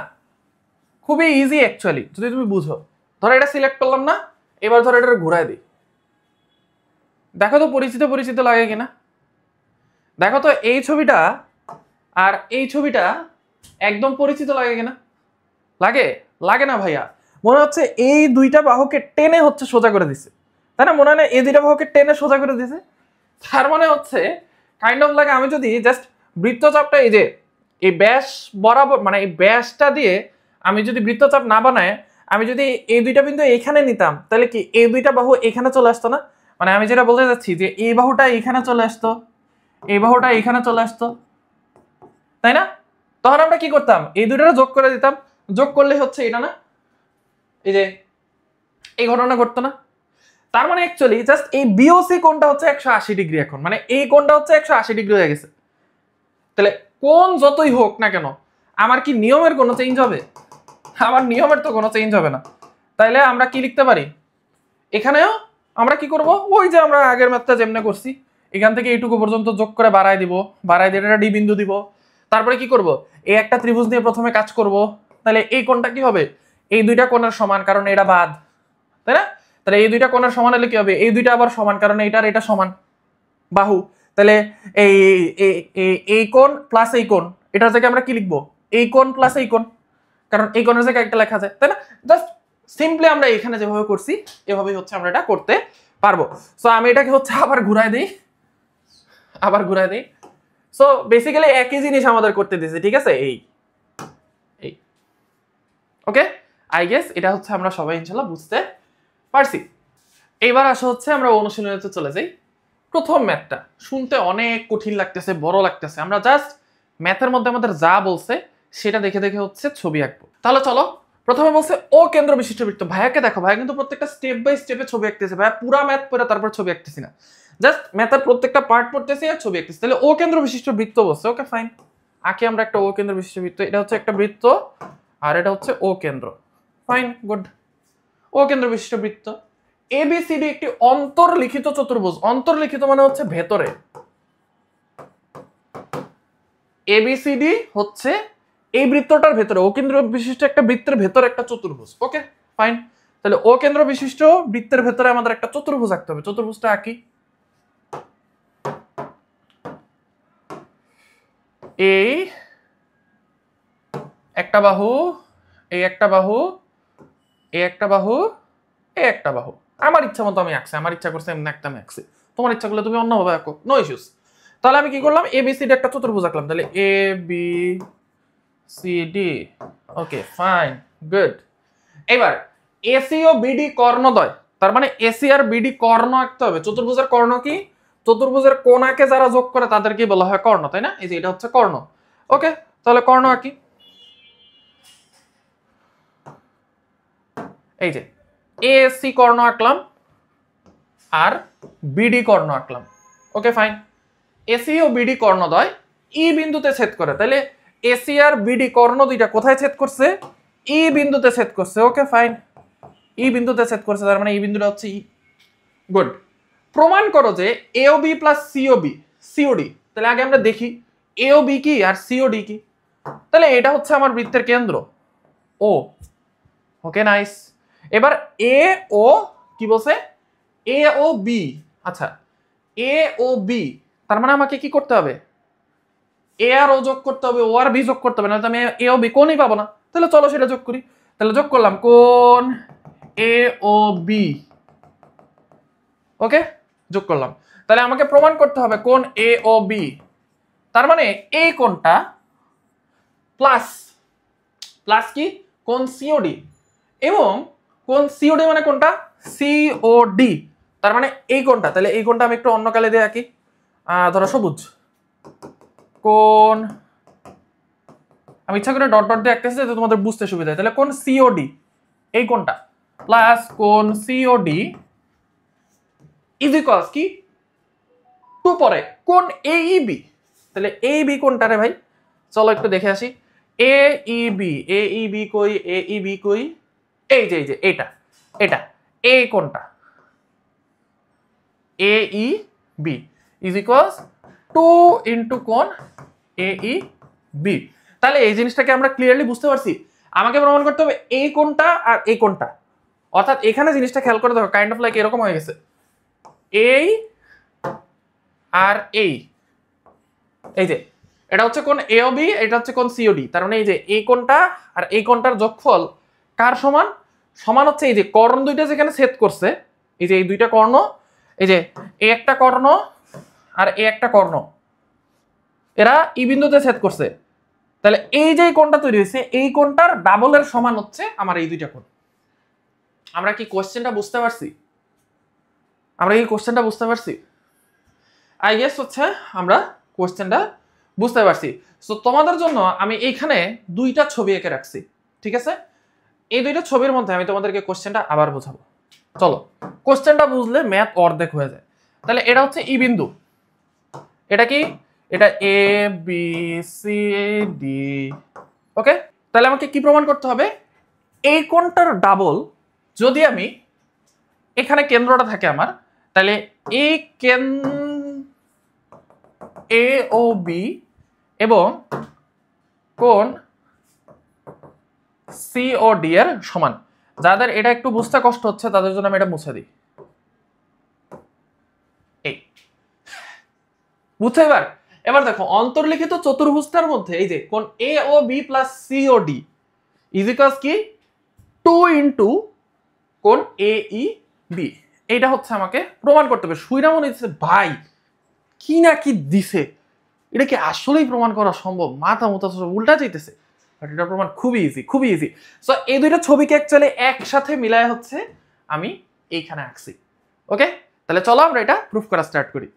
Speaker 1: খুবই ইজি অ্যাকচুয়ালি যদি তুমি বুঝো। ধরো এটা সিলেক্ট করলাম না, এবার ধরো এটা ঘুরায় দিই, দেখো তো পরিচিত পরিচিত লাগে কিনা। দেখো তো এই ছবিটা আর এই ছবিটা একদম পরিচিত লাগে কিনা? লাগে? লাগে না ভাইয়া? মনে হচ্ছে এই দুইটা বাহুকে টেনে হচ্ছে সোজা করে দিছে, তাই না? মনে হয় না এই দুইটা বাহুকে টেনে সোজা করে দিছে? তার মানে হচ্ছে কাইন্ড অফ লাগে আমি যদি জাস্ট বৃত্তচাপটা এই যে এই ব্যাস বরাবর, মানে এই ব্যাসটা দিয়ে আমি যদি বৃত্তচাপ না বানায়, আমি যদি এই দুইটা বিন্দু এখানে নিতাম, তাহলে কি এই দুইটা বাহু এখানে চলে আসতো না? মানে আমি যেটা বলতে যাচ্ছি যে এই বাহুটা এখানে চলে আসতো, এই বাহুটা এখানে চলে আসতো, তাই না? তখন আমরা কি করতাম? এই দুইটা যোগ করে দিতাম, যোগ করলে হচ্ছে এটা না, এই যে এই ঘটনা ঘটতো না? তার মানে অ্যাকচুয়ালি জাস্ট এই বিওসি কোণটা হচ্ছে 180 ডিগ্রি। এখন মানে এই কোণটা হচ্ছে 180 ডিগ্রি হয়ে গেছে। তাহলে কোণ যতই হোক না কেন, আমার কি নিয়মের কোনো চেঞ্জ হবে? আমার নিয়মের তো কোনো চেঞ্জ হবে না। তাইলে আমরা কি লিখতে পারি? এখানেও আমরা কি করব? ওই যে আমরা আগের ম্যাথটা যেমনে করছি, এখান থেকে এইটুকু পর্যন্ত যোগ করে বাড়ায় দিব, বাড়ায় দিয়ে এটা ডি বিন্দু দিব। তারপরে কি করব? এই একটা ত্রিভুজ নিয়ে প্রথমে কাজ করব। তাহলে এই কোণটা কি হবে? এই দুইটা কোণের সমান, কারণ এটা বাদ, তাই না? তাহলে এই দুইটা কোণের সমান হলে কি হবে? এই দুইটা আবার সমান, কারণ এইটার এটা সমান বাহু। তাহলে এই এই কোণ প্লাস এই কোণ, এটার জায়গায় আমরা কি লিখবো? এই কোণ প্লাস এই কোণ, কারণ এই কোণের জায়গায় একটা লেখা যায়, তাই না? জাস্ট সিম্পলি আমরা এখানে যেভাবে করছি এভাবেই হচ্ছে আমরা এটা করতে পারবো। সো আমি এটাকে হচ্ছে আবার ঘুরাই দিই, আবার ঘুরাই দিই। সো বেসিক্যালি একই জিনিস আমাদের করতে দিয়েছে, ঠিক আছে? এই এই ওকে, আই গেস এটা হচ্ছে আমরা সবাই ইনশাল্লাহ বুঝতে পারছি। এইবার আসা হচ্ছে আমরা অনুশীলনীতে চলে যাই। প্রথম ম্যাথটা শুনতে অনেক কঠিন লাগতেছে, বড় লাগতেছে। আমরা জাস্ট ম্যাথের মধ্যে আমাদের যা বলছে সেটা দেখে দেখে হচ্ছে ছবি আঁকবো। তাহলে চলো, প্রথমে বলছে ও কেন্দ্র বিশিষ্ট বৃত্ত। ভাইয়াকে দেখো, ভাইয়া কিন্তু প্রত্যেকটা স্টেপ বাই স্টেপে ছবি আঁকতেছে। ভাইয়া পুরা ম্যাথ পড়ে তারপর ছবি আঁকতেছি না, জাস্ট ম্যাথের প্রত্যেকটা পার্ট পড়তেছি আর ছবি আঁকতেছি। তাহলে ও কেন্দ্র বিশিষ্ট বৃত্ত বলছে, ওকে ফাইন, আঁকি আমরা একটা ও কেন্দ্র বিশিষ্ট বৃত্ত। এটা হচ্ছে একটা বৃত্ত আর এটা হচ্ছে ও কেন্দ্র, ফাইন গুড। ও কেন্দ্র বিশিষ্ট বৃত্ত। এবিসিডি একটি অন্তর্লিখিত চতুর্ভুজ। অন্তর্লিখিত মানে হচ্ছে ভেতরে, এবিসিডি হচ্ছে এই বৃত্তটার ভেতরে, ও কেন্দ্র বিশিষ্ট একটা বৃত্তের ভেতরে একটা চতুর্ভুজ। ওকে ফাইন, তাহলে ও কেন্দ্র বিশিষ্ট বৃত্তের ভেতরে আমাদের একটা চতুর্ভুজ আঁকতে হবে। চতুর্ভুজটা আঁকি। এই একটা বাহু, এই একটা বাহু, এই একটা বাহু, এই একটা বাহু। আমার ইচ্ছা মতো আমি আঁকছি, আমার ইচ্ছা করছে এমনি একটা আমি আঁকছি। তোমার ইচ্ছা করলে তুমি অন্যভাবে আঁকো, নো ইস্যুস। তাহলে আমি কি করলাম, এ বি সি ডি একটা চতুর্ভুজ আঁকলাম। তাহলে A B C D, okay fine good. এবার এসি ও বিডি কর্ণদ্বয়, তার মানে এসি আর বিডি কর্ণ আঁকতে হবে। চতুর্ভুজের কর্ণ কি? চতুর্ভুজের কোণাকে যারা যোগ করে তাদেরকে বলা হয় কর্ণ, তাই না? এই যে এটা হচ্ছে কর্ণ। ওকে, তাহলে কর্ণ আঁকি। এই যে এসি কর্ণ আঁকলাম আর বিডি কর্ণ আঁকলাম। ওকে ফাইন, এসি ও বিডি কর্ণদ্বয় ই বিন্দুতে ছেদ করে। তাহলে এসি আর বিডি কর্ণ দুইটা কোথায় ছেদ করছে? ই বিন্দুতে ছেদ করছে। ওকে ফাইন, ই বিন্দুতে ছেদ করছে, তার মানে এই বিন্দুটা হচ্ছে ই। গুড। প্রমাণ করো যে AO B plus CO B COD. তাহলে আগে আমরা দেখি এও বি কি আর সিওডি কি। তাহলে এটা হচ্ছে আমার বৃত্তের কেন্দ্র ও। Okay nice. এবার এ ও কি বলছে? এ ও বি। আচ্ছা, এ ও বি, তার মানে আমাকে কি করতে হবে? এ আর ও যোগ করতে হবে, ও আর বি যোগ করতে হবে, না আমি এ ও বি কোনই পাবো না। তাহলে চলো সেটা যোগ করি। তাহলে যোগ করলাম কোন এ ও বি। ওকে, যোগ করলাম। তাহলে আমাকে প্রমাণ করতে হবে কোন এ ও বি, তার মানে এই কোণটা প্লাস প্লাস কি কোন সিওডি, এবং কোন সিওডি মানে কোনটা? সিওডি, তার মানে এই কোণটা। তাহলে এই কোণটা আমি একটু অন্য কালে দিয়ে আঁকি, ধরো সবুজ। কোন, আমি ইচ্ছা করে ডট ডট দিয়ে আঁকতেছি যাতে তোমাদের বুঝতে সুবিধা হয়। তাহলে কোন সিওডি, এই কোণটা, প্লাস কোন সিওডি ইজ ইকুয়ালস কি টু পরে কোন এইবি। তাহলে এইবি কোনটা রে ভাই? চলো একটু দেখে আসি। এইবি, এইবি কই? এইবি কই? এই যে এটা, এটা এই কোনটা এইবি ইজ ইকুয়ালস 2 ইনটু কোন এইবি। তাহলে এই জিনিসটাকে আমরা ক্লিয়ারলি বুঝতে পারছি। আমাকে প্রমাণ করতে হবে এই কোনটা আর এই কোনটা, অর্থাৎ এখানে জিনিসটা খেয়াল করে দেখো, কাইন্ড অফ লাইক এরকম হয়ে গেছে, এই আর এই যে এটা হচ্ছে কোন এ ও বি, এটা হচ্ছে কোন সিওডি। তার মানে এই যে এই কোনটা আর এই কোনটার যোগফল কার সমান? সমান হচ্ছে এই যে কর্ণ দুইটা যেখানে ছেদ করছে, এই যে এই দুইটা কর্ণ, এই যে এই একটা কর্ণ আর এই একটা কর্ণ, এরা ই বিন্দুতে ছেদ করছে। তাহলে এই যে কোণটা তৈরি হয়েছে, এই কোণটার ডাবলের সমান হচ্ছে আমার এই দুইটা কোণ। আমরা কি কোশ্চেনটা বুঝতে পারছি? আমরা কি কোশ্চেনটা বুঝতে পারছি? আই গেস হচ্ছে আমরা কোশ্চেনটা বুঝতে পারছি। সো তোমাদের জন্য আমি এইখানে দুইটা ছবি এঁকে রাখছি, ঠিক আছে? এই দুইটা ছবির মধ্যে আমি তোমাদেরকে কোশ্চেনটা আবার বোঝাবো। চলো, কোশ্চেনটা বুঝলে ম্যাথ অর্ধেক হয়ে যায়। তাহলে এটা হচ্ছে ই বিন্দু, এটা কি? এটা এ বি সি ডি। ওকে, তাহলে আমাকে কি প্রমাণ করতে হবে? এই কোণটার ডাবল যদি আমি এখানে কেন্দ্রটা থাকে আমার, তাহলে এই এ ও বি এবং কোণ সি ও ডি এর সমান। যাদের এটা একটু বুঝতে কষ্ট হচ্ছে তাদের জন্য আমি এটা মুছে দিই। এই বুঝছো? এবার এবার দেখো, অন্তর্লিখিত চতুর্ভুজটার মধ্যে এই যে কোণ A O B plus C O D is equals কি 2 ইনটু কোণ এ ই বি। এইটা হচ্ছে আমাকে প্রমাণ করতে হবে। সুইরা মনে হচ্ছে ভাই কি না কি দিছে, এটা কি আসলেই প্রমাণ করা সম্ভব? মাথা মতো উল্টা চাইতেছে, বাট এটা প্রমাণ খুবই ইজি, খুবই ইজি। সো এই দুইটা ছবিকে অ্যাকচুয়ালি একসাথে মিলায় হচ্ছে আমি এইখানে আঁকছি। ওকে, তাহলে চলো আমরা এটা প্রুফ করা স্টার্ট করি।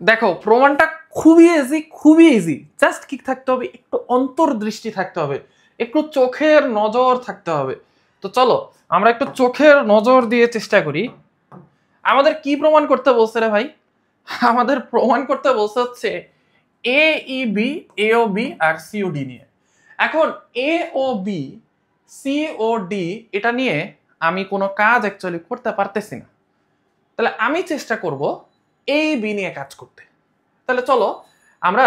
Speaker 1: দেখো প্রমাণটা খুবই ইজি, খুবই ইজি। জাস্ট কি থাকতে হবে, একটু অন্তর্দৃষ্টি থাকতে হবে, একটু চোখের নজর থাকতে হবে। তো চলো আমরা একটু চোখের নজর দিয়ে চেষ্টা করি। আমাদের কি প্রমাণ করতে বলছে রে ভাই? আমাদের প্রমাণ করতে বলছে হচ্ছে এ ই বি, এ ও বি আর সি ও ডি নিয়ে। এখন এ O B, C O D এটা নিয়ে আমি কোনো কাজ অ্যাকচুয়ালি করতে পারতেছি না। তাহলে আমি চেষ্টা করব এ বি নিয়ে কাজ করতে। তাহলে চলো আমরা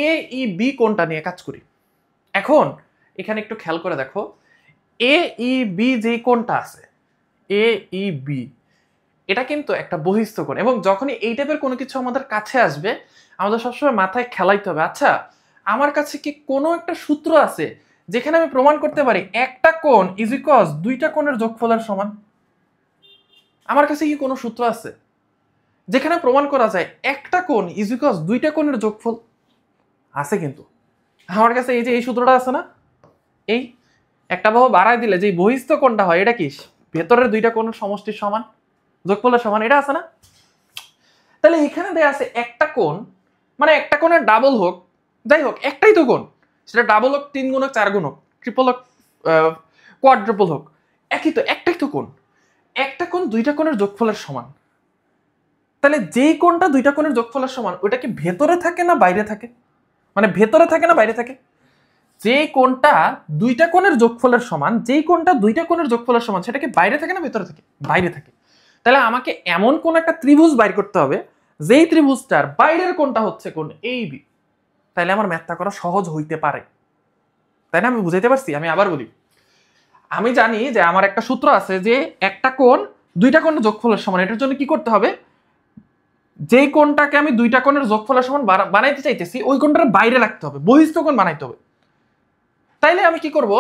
Speaker 1: এ ই বি কোনটা নিয়ে কাজ করি। এখন এখানে একটু খেয়াল করে দেখো, এ ই বি যে কোনটা আছে, এ ই বি এটা কিন্তু একটা বহিস্থ কোণ, এবং যখনই এই টাইপের কোনো কিছু আমাদের কাছে আসবে আমাদের সবসময় মাথায় খেলাইতে হবে, আচ্ছা আমার কাছে কি কোনো একটা সূত্র আছে যেখানে আমি প্রমাণ করতে পারি একটা কোণ ইজ ইকুয়ালস দুইটা কোণের যোগফলের সমান? আমার কাছে কি কোনো সূত্র আছে যেখানে প্রমাণ করা যায় একটা কোণ ইজ ইকুয়ালস দুইটা কোণের যোগফল? আছে কিন্তু আমার কাছে। এই যে এই সূত্রটা আছে না, এই একটা বাহু বাড়ায় দিলে যে বহিস্থ কোণটা হয় এটা কি ভেতরের দুইটা কোণের সমষ্টির সমান, যোগফলের সমান, এটা আছে না? তাহলে এখানে দেয়া আছে একটা কোণ, মানে একটা কোণের ডাবল হোক, যাই হোক একটাই তো কোণ, সেটা ডাবল হোক, 3 গুণ হোক, 4 গুণ হোক, ট্রিপল হোক, কোয়াড্রুপল হোক, একই তো, একটাই তো কোণ। একটা কোণ দুইটা কোণের যোগফলের সমান। তাহলে যেই কোণটা দুইটা কোণের যোগফলের সমান ওটা কি ভেতরে থাকে না বাইরে থাকে? মানে ভেতরে থাকে না বাইরে থাকে? যেই কোণটা দুইটা কোণের যোগফলের সমান, যেই কোণটা দুইটা কোণের যোগফলের সমান, সেটা কি বাইরে থাকে না ভেতরে থাকে? বাইরে থাকে। তাহলে আমাকে এমন কোন একটা ত্রিভুজ বাইর করতে হবে যেই ত্রিভুজটার বাইরের কোণটা হচ্ছে কোণ এই বি। তাহলে আমার ম্যাথটা করা সহজ হইতে পারে, তাই না? আমি বুঝাইতে পারছি? আমি আবার বলি, আমি জানি যে আমার একটা সূত্র আছে যে একটা কোণ দুইটা কোণের যোগফলের সমান। এটার জন্য কি করতে হবে, যেই কোণটাকে আমি দুইটা কোণের যোগফলের সমান বানাইতে চাইতেছি ওই কোণটার বাইরে রাখতে হবে, বহিস্থ কোণ বানাইতে হবে। তাইলে আমি কি করব,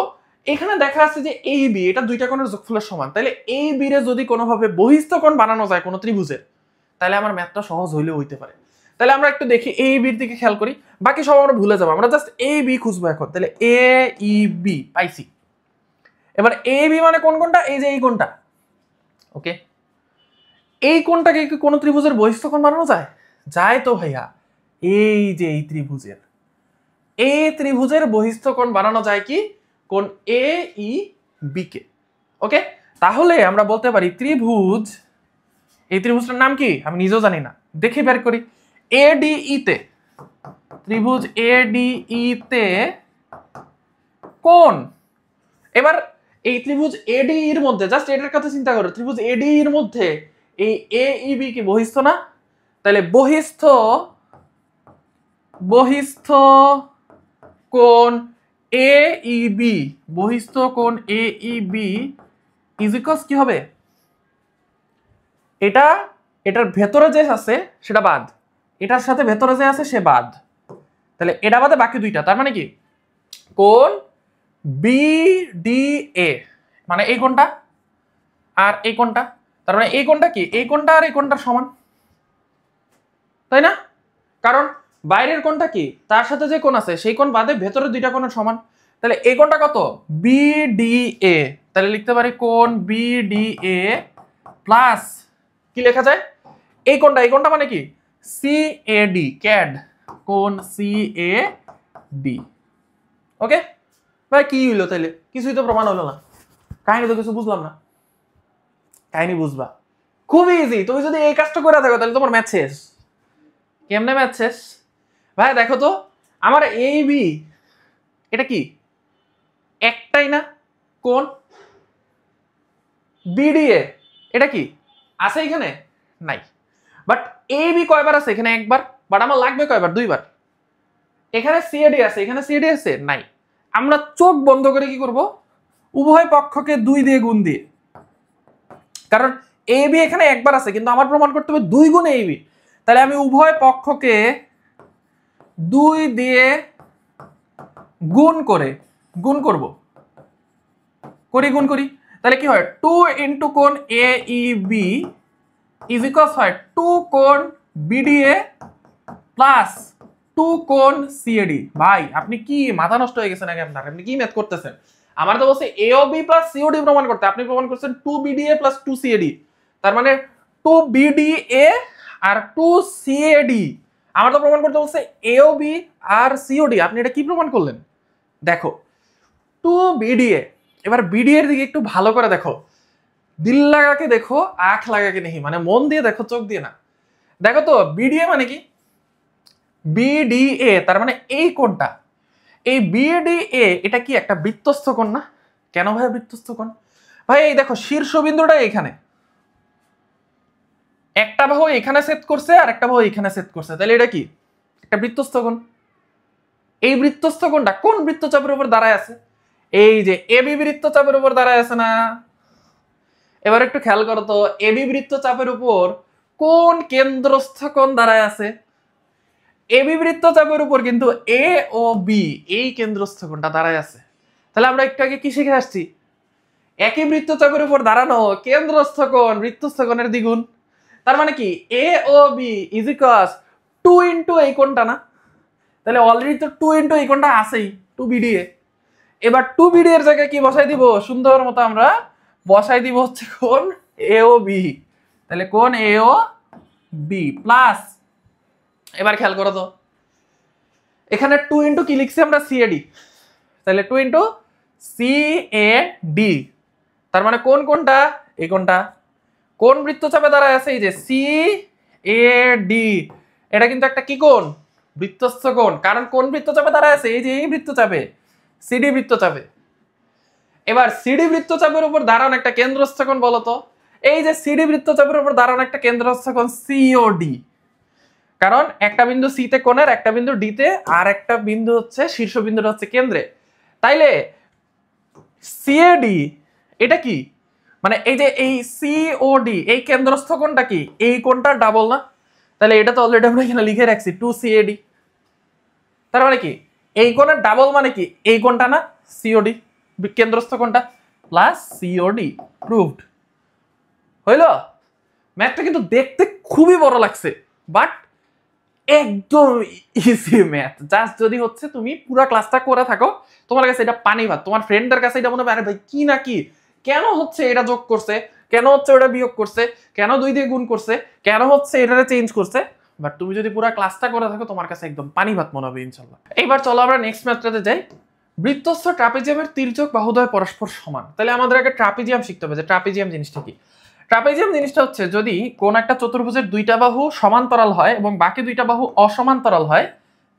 Speaker 1: এখানে দেখা আছে যে এই বি এটা দুইটা কোণের যোগফলের সমান, তাহলে এই বি রে যদি কোনোভাবে বহিস্থ কোণ বানানো যায় কোনো ত্রিভুজের, তাহলে আমার ম্যাথটা সহজ হইলেও হইতে পারে। তাহলে আমরা একটু দেখি এই বির দিকে খেয়াল করি, বাকি সব আমরা ভুলে যাবো, আমরা জাস্ট এ বি খুঁজবো এখন। তাহলে এ ই বি পাইছি। এবার এ বি মানে কোন কোণটা, এই যে এই কোণটা। ওকে, এই কোণটাকে কি কোনো ত্রিভুজের বহিস্থ কোণ বানানো যায়? যায় তো ভাইয়া, এই যে এই ত্রিভুজের, এই ত্রিভুজের বহিস্থ কোণ বানানো যায় কি, কোণ এ ই বি কে। ওকে, তাহলে আমরা বলতে পারি ত্রিভুজ, এই ত্রিভুজটার নাম কি আমি নিজেও জানি না, দেখে বের করি। এডিই তে, ত্রিভুজ এডিই তে কোণ, এবার এই ত্রিভুজ এডি এর মধ্যে জাস্ট এটার কথা চিন্তা করো, ত্রিভুজ এডি এর মধ্যে এই এ ই বি কি বহিস্থ না? তাহলে বহিস্থ বহিস্থ কোণ এ ই বি, বহিস্থ কোণ এ ই বি ইজ ইকুয়ালস কি হবে, এটা এটার ভেতরে যে আছে সেটা বাদ, এটার সাথে ভেতরে যে আছে সে বাদ, তাহলে এটা বাদে বাকি দুইটা, তার মানে কি কোণ বি ডি এ, মানে এই কোণটা আর এই কোণটা, তার মানে এই কোণটা কি, এই কোণটা আর এই কোণটার সমান, তাই না? কারণ বাইরের কোণটা কি, তার সাথে যে কোণ আছে সেই কোণ বাদে ভেতরে দুইটা কোণের সমান। তাহলে এই কোণটা কত, বি ডি এ, তাহলে লিখতে পারি কোণ বি ডি এ প্লাস কি লেখা যায়, এই কোণটা মানে কি সি এ ডি, ক্যাড, কোণ সি এ ডি। ওকে ভাই, কি হইলো তাইলে? কিছুই তো প্রমাণ হলো না, কাহিনী তো কিছু বুঝলাম না। কাহিনী বুঝবা খুবই ইজি, তুমি যদি এই কাজটা করে থাকো তাহলে তোমার ম্যাথ শেষ। কেমনে ম্যাথ শেষ ভাই? দেখো তো আমার এই বি এটা কি একটাই না কোণ, বিডিএ এটা কি আছে এখানে নাই, বাট এ বি কয়বার আছে এখানে? একবার। বাট আমার লাগবে কয়বার? দুইবার। এখানে সিএডি আছে, এখানে সিএডি আছে নাই। আমরা চোখ বন্ধ করে কি করব, উভয় পক্ষকে 2 দিয়ে গুণ দিয়ে, কারণ এ বি এখানে একবার আছে কিন্তু আমার প্রমাণ করতে হবে 2 গুণ এ বি, তাহলে আমি উভয় পক্ষকে 2 দিয়ে গুণ করব, গুণ করি, তাহলে কি হয় 2 ইনটু কোণ এ ই বি ইজ ইকুয়ালস হয় 2 কোণ বিডিএ প্লাস 2 কোণ সিএডি। ভাই আপনি কি মাথা নষ্ট হয়ে গেছে নাকি আপনার? আপনি কি ম্যাথ করতেছেন? আমার তো বলছে এওবি প্লাস সিওডি প্রমাণ করতে, আপনি প্রমাণ করছেন 2বিডিএ প্লাস 2সিএডি। তার মানে 2বিডিএ আর 2সিএডি। আমার তো প্রমাণ করতে বলছে এওবি আর সিওডি। আপনি এটা কি প্রমাণ করলেন? দেখো 2বিডিএ, এবার বিডি এর দিকে একটু ভালো করে দেখো, দিল লাগাকে দেখো, আখ লাগাকে নেই, মানে মন দিয়ে দেখো, চোখ দিয়ে না। দেখো তো বিডিএ মানে কি? বিডিএ তার মানে এই কোণটা, এই বিডিএ এটা কি একটা বৃত্তস্থ কোণ না? কেন ভাই বৃত্তস্থ কোণ? ভাই এই দেখো শীর্ষবিন্দুটা এখানে, একটা বাহু এখানে সেট করছে আর একটা বাহু এখানে সেট করছে, তাহলে এটা কি একটা বৃত্তস্থ কোণ। এই বৃত্তস্থ কোণটা কোন বৃত্তচাপের উপর দাঁড়ায় আছে? এই যে এবি বৃত্তচাপের উপর দাঁড়ায় আছে না? এবার একটু খেয়াল করো তো, এবি বৃত্তচাপের উপর কোন কেন্দ্রস্থ কোণ দাঁড়ায় আছে? এবি বৃত্তচাপের উপর কিন্তু এ ও বি এই কেন্দ্রস্থ কোণটা দাঁড়ায় আছে। তাহলে আমরা একটু আগে কি শিখে আসছি? একই বৃত্তচাপের উপর দাঁড়ানো কেন্দ্রস্থ কোণ বৃত্তস্থ কোণের দ্বিগুণ। তার মানে কি এ O B is equals 2 into এই কোণটা না? তাহলে অলরেডি তো 2 ইনটু এই কোণটা আছেই 2বিডিএ। এবার 2বিডি এর জায়গায় কি বসাই দিব? সুন্দর মতো আমরা বসাই দিব হচ্ছে কোণ এ ও বি। তাহলে কোণ এ ও বি প্লাস, এবার খেয়াল করো তো, এখানে 2 ইনটু কি লিখছি আমরা? সিএডি। তাহলে 2 ইনটু সিএডি। তার মানে কোন কোনটা? এই কোনটা। কোন বৃত্তচাপে দাঁড়ায় আছে? এই যে সিএডি। এটা কিন্তু একটা কি কোণ? বৃত্তস্থ কোণ। কারণ কোন বৃত্তচাপে দাঁড়ায় আছে? এই যে এই বৃত্তচাপে, সিডি বৃত্তচাপে। এবার সিডি বৃত্তচাপের উপর দাঁড়ানো একটা কেন্দ্রস্থ কোণ বলো তো? এই যে সিডি বৃত্তচাপের উপর দাঁড়ানো একটা কেন্দ্রস্থ কোণ সিওডি। কারণ একটা বিন্দু সি তে কোণের, একটা বিন্দু ডি তে, আর একটা বিন্দু হচ্ছে শীর্ষবিন্দুটা হচ্ছে কেন্দ্রে। তাইলে সিএডি এটা কি? মানে এই যে এই সিওডি এই কেন্দ্রস্থ কোণটা কি? এই কোণটা ডাবল না? তাহলে এটা তো অলরেডি আমরা এখানে লিখে রাখছি 2সিএডি। তার মানে কি এই কোণের ডাবল মানে কি এই কোণটা না? সিওডি কেন্দ্রস্থ কোণটা প্লাস সিওডি। প্রুভড। হইল? ম্যাথটা কিন্তু দেখতে খুবই বড় লাগছে, বাট একদম ইজি ম্যাথ। জাস্ট যদি হচ্ছে তুমি পুরো ক্লাসটা করে থাকো, তোমার কাছে এটা পানি ভাত। তোমার ফ্রেন্ডদের কাছে এটা মনে হবে আরে ভাই কি না কি, কেন হচ্ছে এটা যোগ করছে, কেন হচ্ছে ওটা বিয়োগ করছে, কেন 2 দিয়ে গুণ করছে, কেন হচ্ছে এটারে চেঞ্জ করছে। বাট তুমি যদি পুরো ক্লাসটা করে থাকো, তোমার কাছে একদম পানি ভাত মনে হবে ইনশাআল্লাহ। এইবার চলো আমরা নেক্সট ম্যাথটাতে যাই। বৃত্তস্থ ট্রাপিজিয়ামের তির্যক বাহুদ্বয় পরস্পর সমান। তাহলে আমাদের আগে ট্রাপিজিয়াম শিখতে হবে যে ট্রাপিজিয়াম জিনিসটা কি। ট্রাপিজিয়াম জিনিসটা হচ্ছে যদি কোন একটা চতুর্ভুজের 2টা বাহু সমান্তরাল হয় এবং বাকি 2টা বাহু অসমান্তরাল হয়,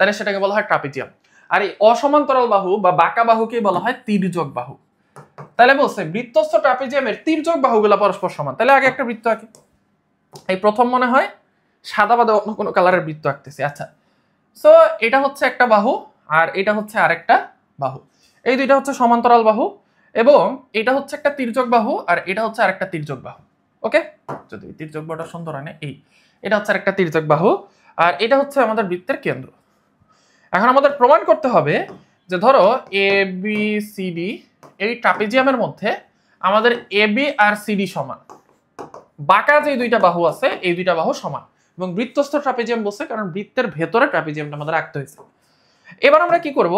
Speaker 1: তাহলে সেটাকে বলা হয় ট্রাপিজিয়াম। আর এই অসমান্তরাল বাহু বা বাঁকা বাহুকে বলা হয় তির্যক বাহু। তাহলে বলছে বৃত্তস্থ ট্রাপিজিয়ামের তির্যক বাহুগুলো পরস্পর সমান। তাহলে আগে একটা বৃত্ত আঁকি। এই প্রথম মনে হয় সাদা বাদে অন্য কোনো কালারের বৃত্ত আঁকতেছি। আচ্ছা, সো এটা হচ্ছে একটা বাহু আর এটা হচ্ছে আরেকটা বাহু। এই দুইটা হচ্ছে সমান্তরাল বাহু এবং এটা হচ্ছে একটা তির্যক বাহু আর এটা হচ্ছে আরেকটা তির্যক বাহু। ওকে, যদি তির্যক বাহুটা সুন্দর হয় না, এটা হচ্ছে আরেকটা তির্যক বাহু আর এটা হচ্ছে আমাদের বৃত্তের কেন্দ্র। এখন আমাদের প্রমাণ করতে হবে যে ধরো এ বি সি ডি এই ট্রাপিজিয়ামের মধ্যে আমাদের এ বি আর সিডি সমান, বাঁকা যে 2টা বাহু আছে এই 2টা বাহু সমান এবং বৃত্তস্থ ট্রাপিজিয়াম বলছে কারণ বৃত্তের ভেতরে ট্রাপিজিয়ামটা আমাদের আঁকতে হয়েছে। এবার আমরা কি করব?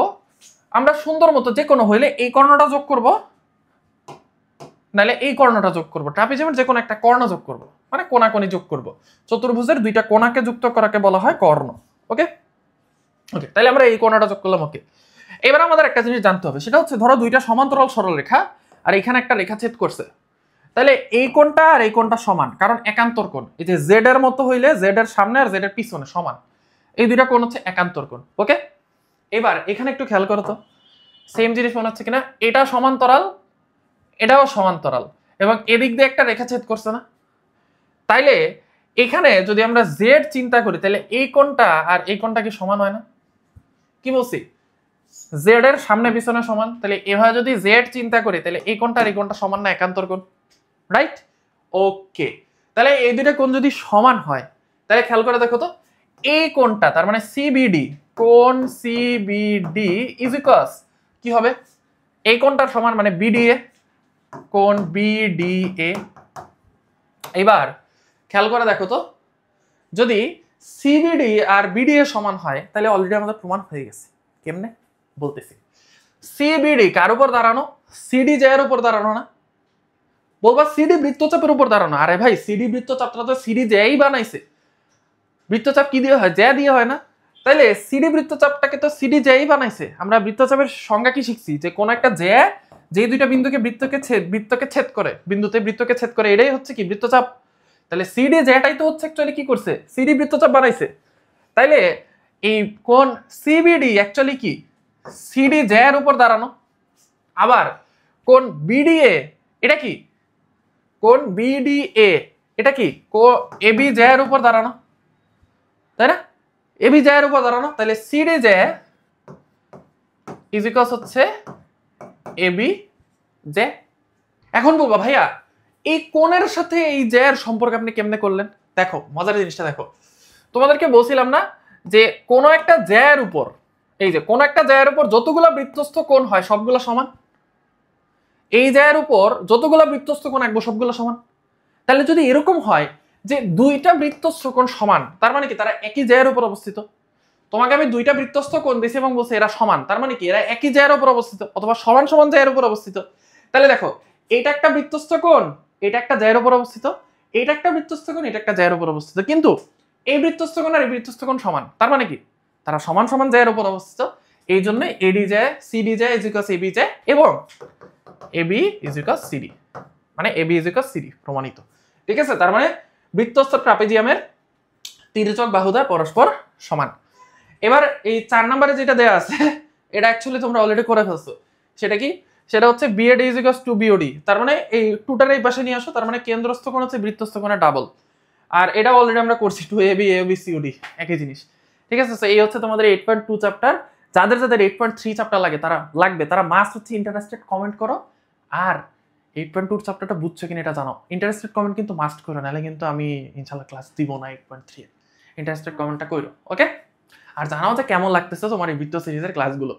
Speaker 1: আমরা সুন্দর মতো যে কোনো হইলে এই কর্ণটা যোগ করব, নাহলে এই কর্ণটা যোগ করব। ট্রাপিজিয়ামের যে কোনো একটা কর্ণ যোগ করব, মানে কোণাকোণি যোগ করব। চতুর্ভুজের 2টা কোণাকে যুক্ত করাকে বলা হয় কর্ণ। ওকে ওকে, তাহলে আমরা এই কোণটা যোগ করলাম। ওকে, এবার আমাদের একটা জিনিস জানতে হবে, সেটা হচ্ছে ধরো 2টা সমান্তরাল সরলরেখা আর এখানে একটা রেখা ছেদ করছে। তাহলে এই কোণটা আর এই কোণটা সমান, কারণ একান্তর কোণ। এই যে জেড এর মতো হইলে জেড এর সামনে আর জেড এর পিছনে সমান, এই 2টা কোণ হচ্ছে একান্তর কোণ। ওকে, এবার এখানে একটু খেয়াল করো তো, সেম জিনিস মনে হচ্ছে কিনা? এটা সমান্তরাল, এটাও সমান্তরাল এবং এদিক দিয়ে একটা রেখা ছেদ করছে না? তাইলে এখানে যদি আমরা জেড চিন্তা করি, তাহলে এই কোণটা আর এই কোণটা কি সমান হয় না? কি বলছি? জেড এর সামনে পিছনে সমান। তাহলে এভাবে যদি জেড চিন্তা করি, তাহলে এই কোণটা আর এই কোণটা সমান না? একান্তর কোণ, রাইট? ওকে, তাহলে এই 2টা কোণ যদি সমান হয়, তাহলে খেয়াল করে দেখো তো, এই কোণটা তার মানে সিবিডি, কোণ সিবিডি ইজ ইকুয়ালস কি হবে? এই কোণটার সমান মানে বিডিএ, কোণ বিডিএ। এবার খেয়াল করে দেখো তো, যদি সিবিডি আর বিডিএ সমান হয়, তাহলে অলরেডি আমাদের প্রমাণ হয়ে গেছে। কেমনে বলতেছি, সিবিডি কার উপর দাঁড়ানো? সিডি জ্যা এর উপর দাঁড়ানো না? বলবা সিডি বৃত্তচাপের উপর দাঁড়ানো। আরে ভাই, সিডি বৃত্তচাপটা তো সিডি জ্যাই বানাইছে। বৃত্তচাপ কি দিয়ে হয়? জ্যা দিয়ে হয় না? তাইলে সিডি বৃত্তচাপটাকে তো সিডি জ্যাই বানাইছে। আমরা বৃত্তচাপের সংজ্ঞা কি শিখছি? যে কোন একটা জ্যা যে দুইটা বিন্দুকে বৃত্তকে ছেদ করে, বিন্দুতে বৃত্তকে ছেদ করে, এটাই হচ্ছে কি বৃত্তচাপ। তাহলে সিডি জ্যাটাই তো হচ্ছে অ্যাকচুয়ালি কি করছে? সিডি বৃত্তচাপ বানাইছে। তাইলে এই কোন সিবিডি অ্যাকচুয়ালি কি? সিডি জ্যা এর উপর দাঁড়ানো। আবার কোন বিডিএ, এটা কি? কোন বিডিএ এটা কি? এবি জ্যা এর উপর দাঁড়ানো, তাই না? এবি জ্যা এর উপর দাঁড়ানো। তাহলে সিডি জ্যা ইজ ইকুয়ালস হচ্ছে এবি জ্যা। এখন বলবা ভাইয়া এই কোণের সাথে এই জ্যা এর সম্পর্ক আপনি কেমনে করলেন? দেখো মজার জিনিসটা দেখো, তোমাদেরকে বলছিলাম না যে কোন একটা জ্যা এর উপর, এই যে কোন একটা জ্যা এর উপর যতগুলা বৃত্তস্থ কোণ হয় সবগুলো সমান। এই জ্যা এর উপর যতগুলা বৃত্তস্থ কোণ আঁকবো সবগুলো সমান। তাহলে যদি এরকম হয় যে দুইটা বৃত্তস্থ কোণ সমান, তার মানে কি তারা একই জ্যা এর উপর অবস্থিত। তোমাকে আমি দুইটা বৃত্তস্থ কোণ দিছি এবং বলছি এরা সমান, তার মানে কি এরা একই জ্যা এর উপর অবস্থিত অথবা সমান সমান জ্যা এর উপর অবস্থিত। তাহলে দেখো, এটা একটা বৃত্তস্থ কোণ, এটা একটা জ্যা এর উপর অবস্থিত, এটা একটা বৃত্তস্থ কোণ, এটা একটা জ্যা এর উপর অবস্থিত, কিন্তু এই বৃত্তস্থ কোণ আর এই বৃত্তস্থ কোণ সমান, তার মানে কি তারা সমান সমান জ্যা এর উপর অবস্থিত। এই জন্য এডি জ্যা সিডি জ্যা ইজ ইকুয়ালস এবি জ্যা এবং এবি ইজ ইকুয়ালস সিডি, মানে এবি ইজ ইকুয়ালস সিডি প্রমাণিত। ঠিক আছে, তার মানে বৃত্তস্থ ট্রাপিজিয়ামের তির্যক বাহুদ্বয় পরস্পর সমান। এবার এই 4 নম্বরে যেটা দেয়া আছে এটা অ্যাকচুয়ালি তোমরা অলরেডি করে ফেলছো। সেটা কি? সেটা হচ্ছে BAD is equals to BOD. তার মানে এই টুটার এই পাশে নিয়ে আসো, তার মানে কেন্দ্রস্থ কোণ হচ্ছে বৃত্তস্থ কোণের ডাবল। আর এটা অলরেডি আমরা করছি 2AB AOB COD একই জিনিস। ঠিক আছে, এই হচ্ছে তোমাদের 8.2 চ্যাপ্টার। যাদের যাদের 8.3 চ্যাপ্টার লাগবে তারা মাস্ট হচ্ছে ইন্টারেস্টেড কমেন্ট করো। আর 8.2 চ্যাপ্টারটা বুঝছো কিনা এটা জানো। ইন্টারেস্টেড কমেন্ট কিন্তু মাস্ট করো, নাহলে কিন্তু আমি ইনশাআল্লাহ ক্লাস দিব না 8.3 এর। ইন্টারেস্টেড কমেন্টটা করো, ওকে? আর জানাও যে কেমন লাগতেছে তোমার এই বৃত্ত সিরিজের ক্লাসগুলো।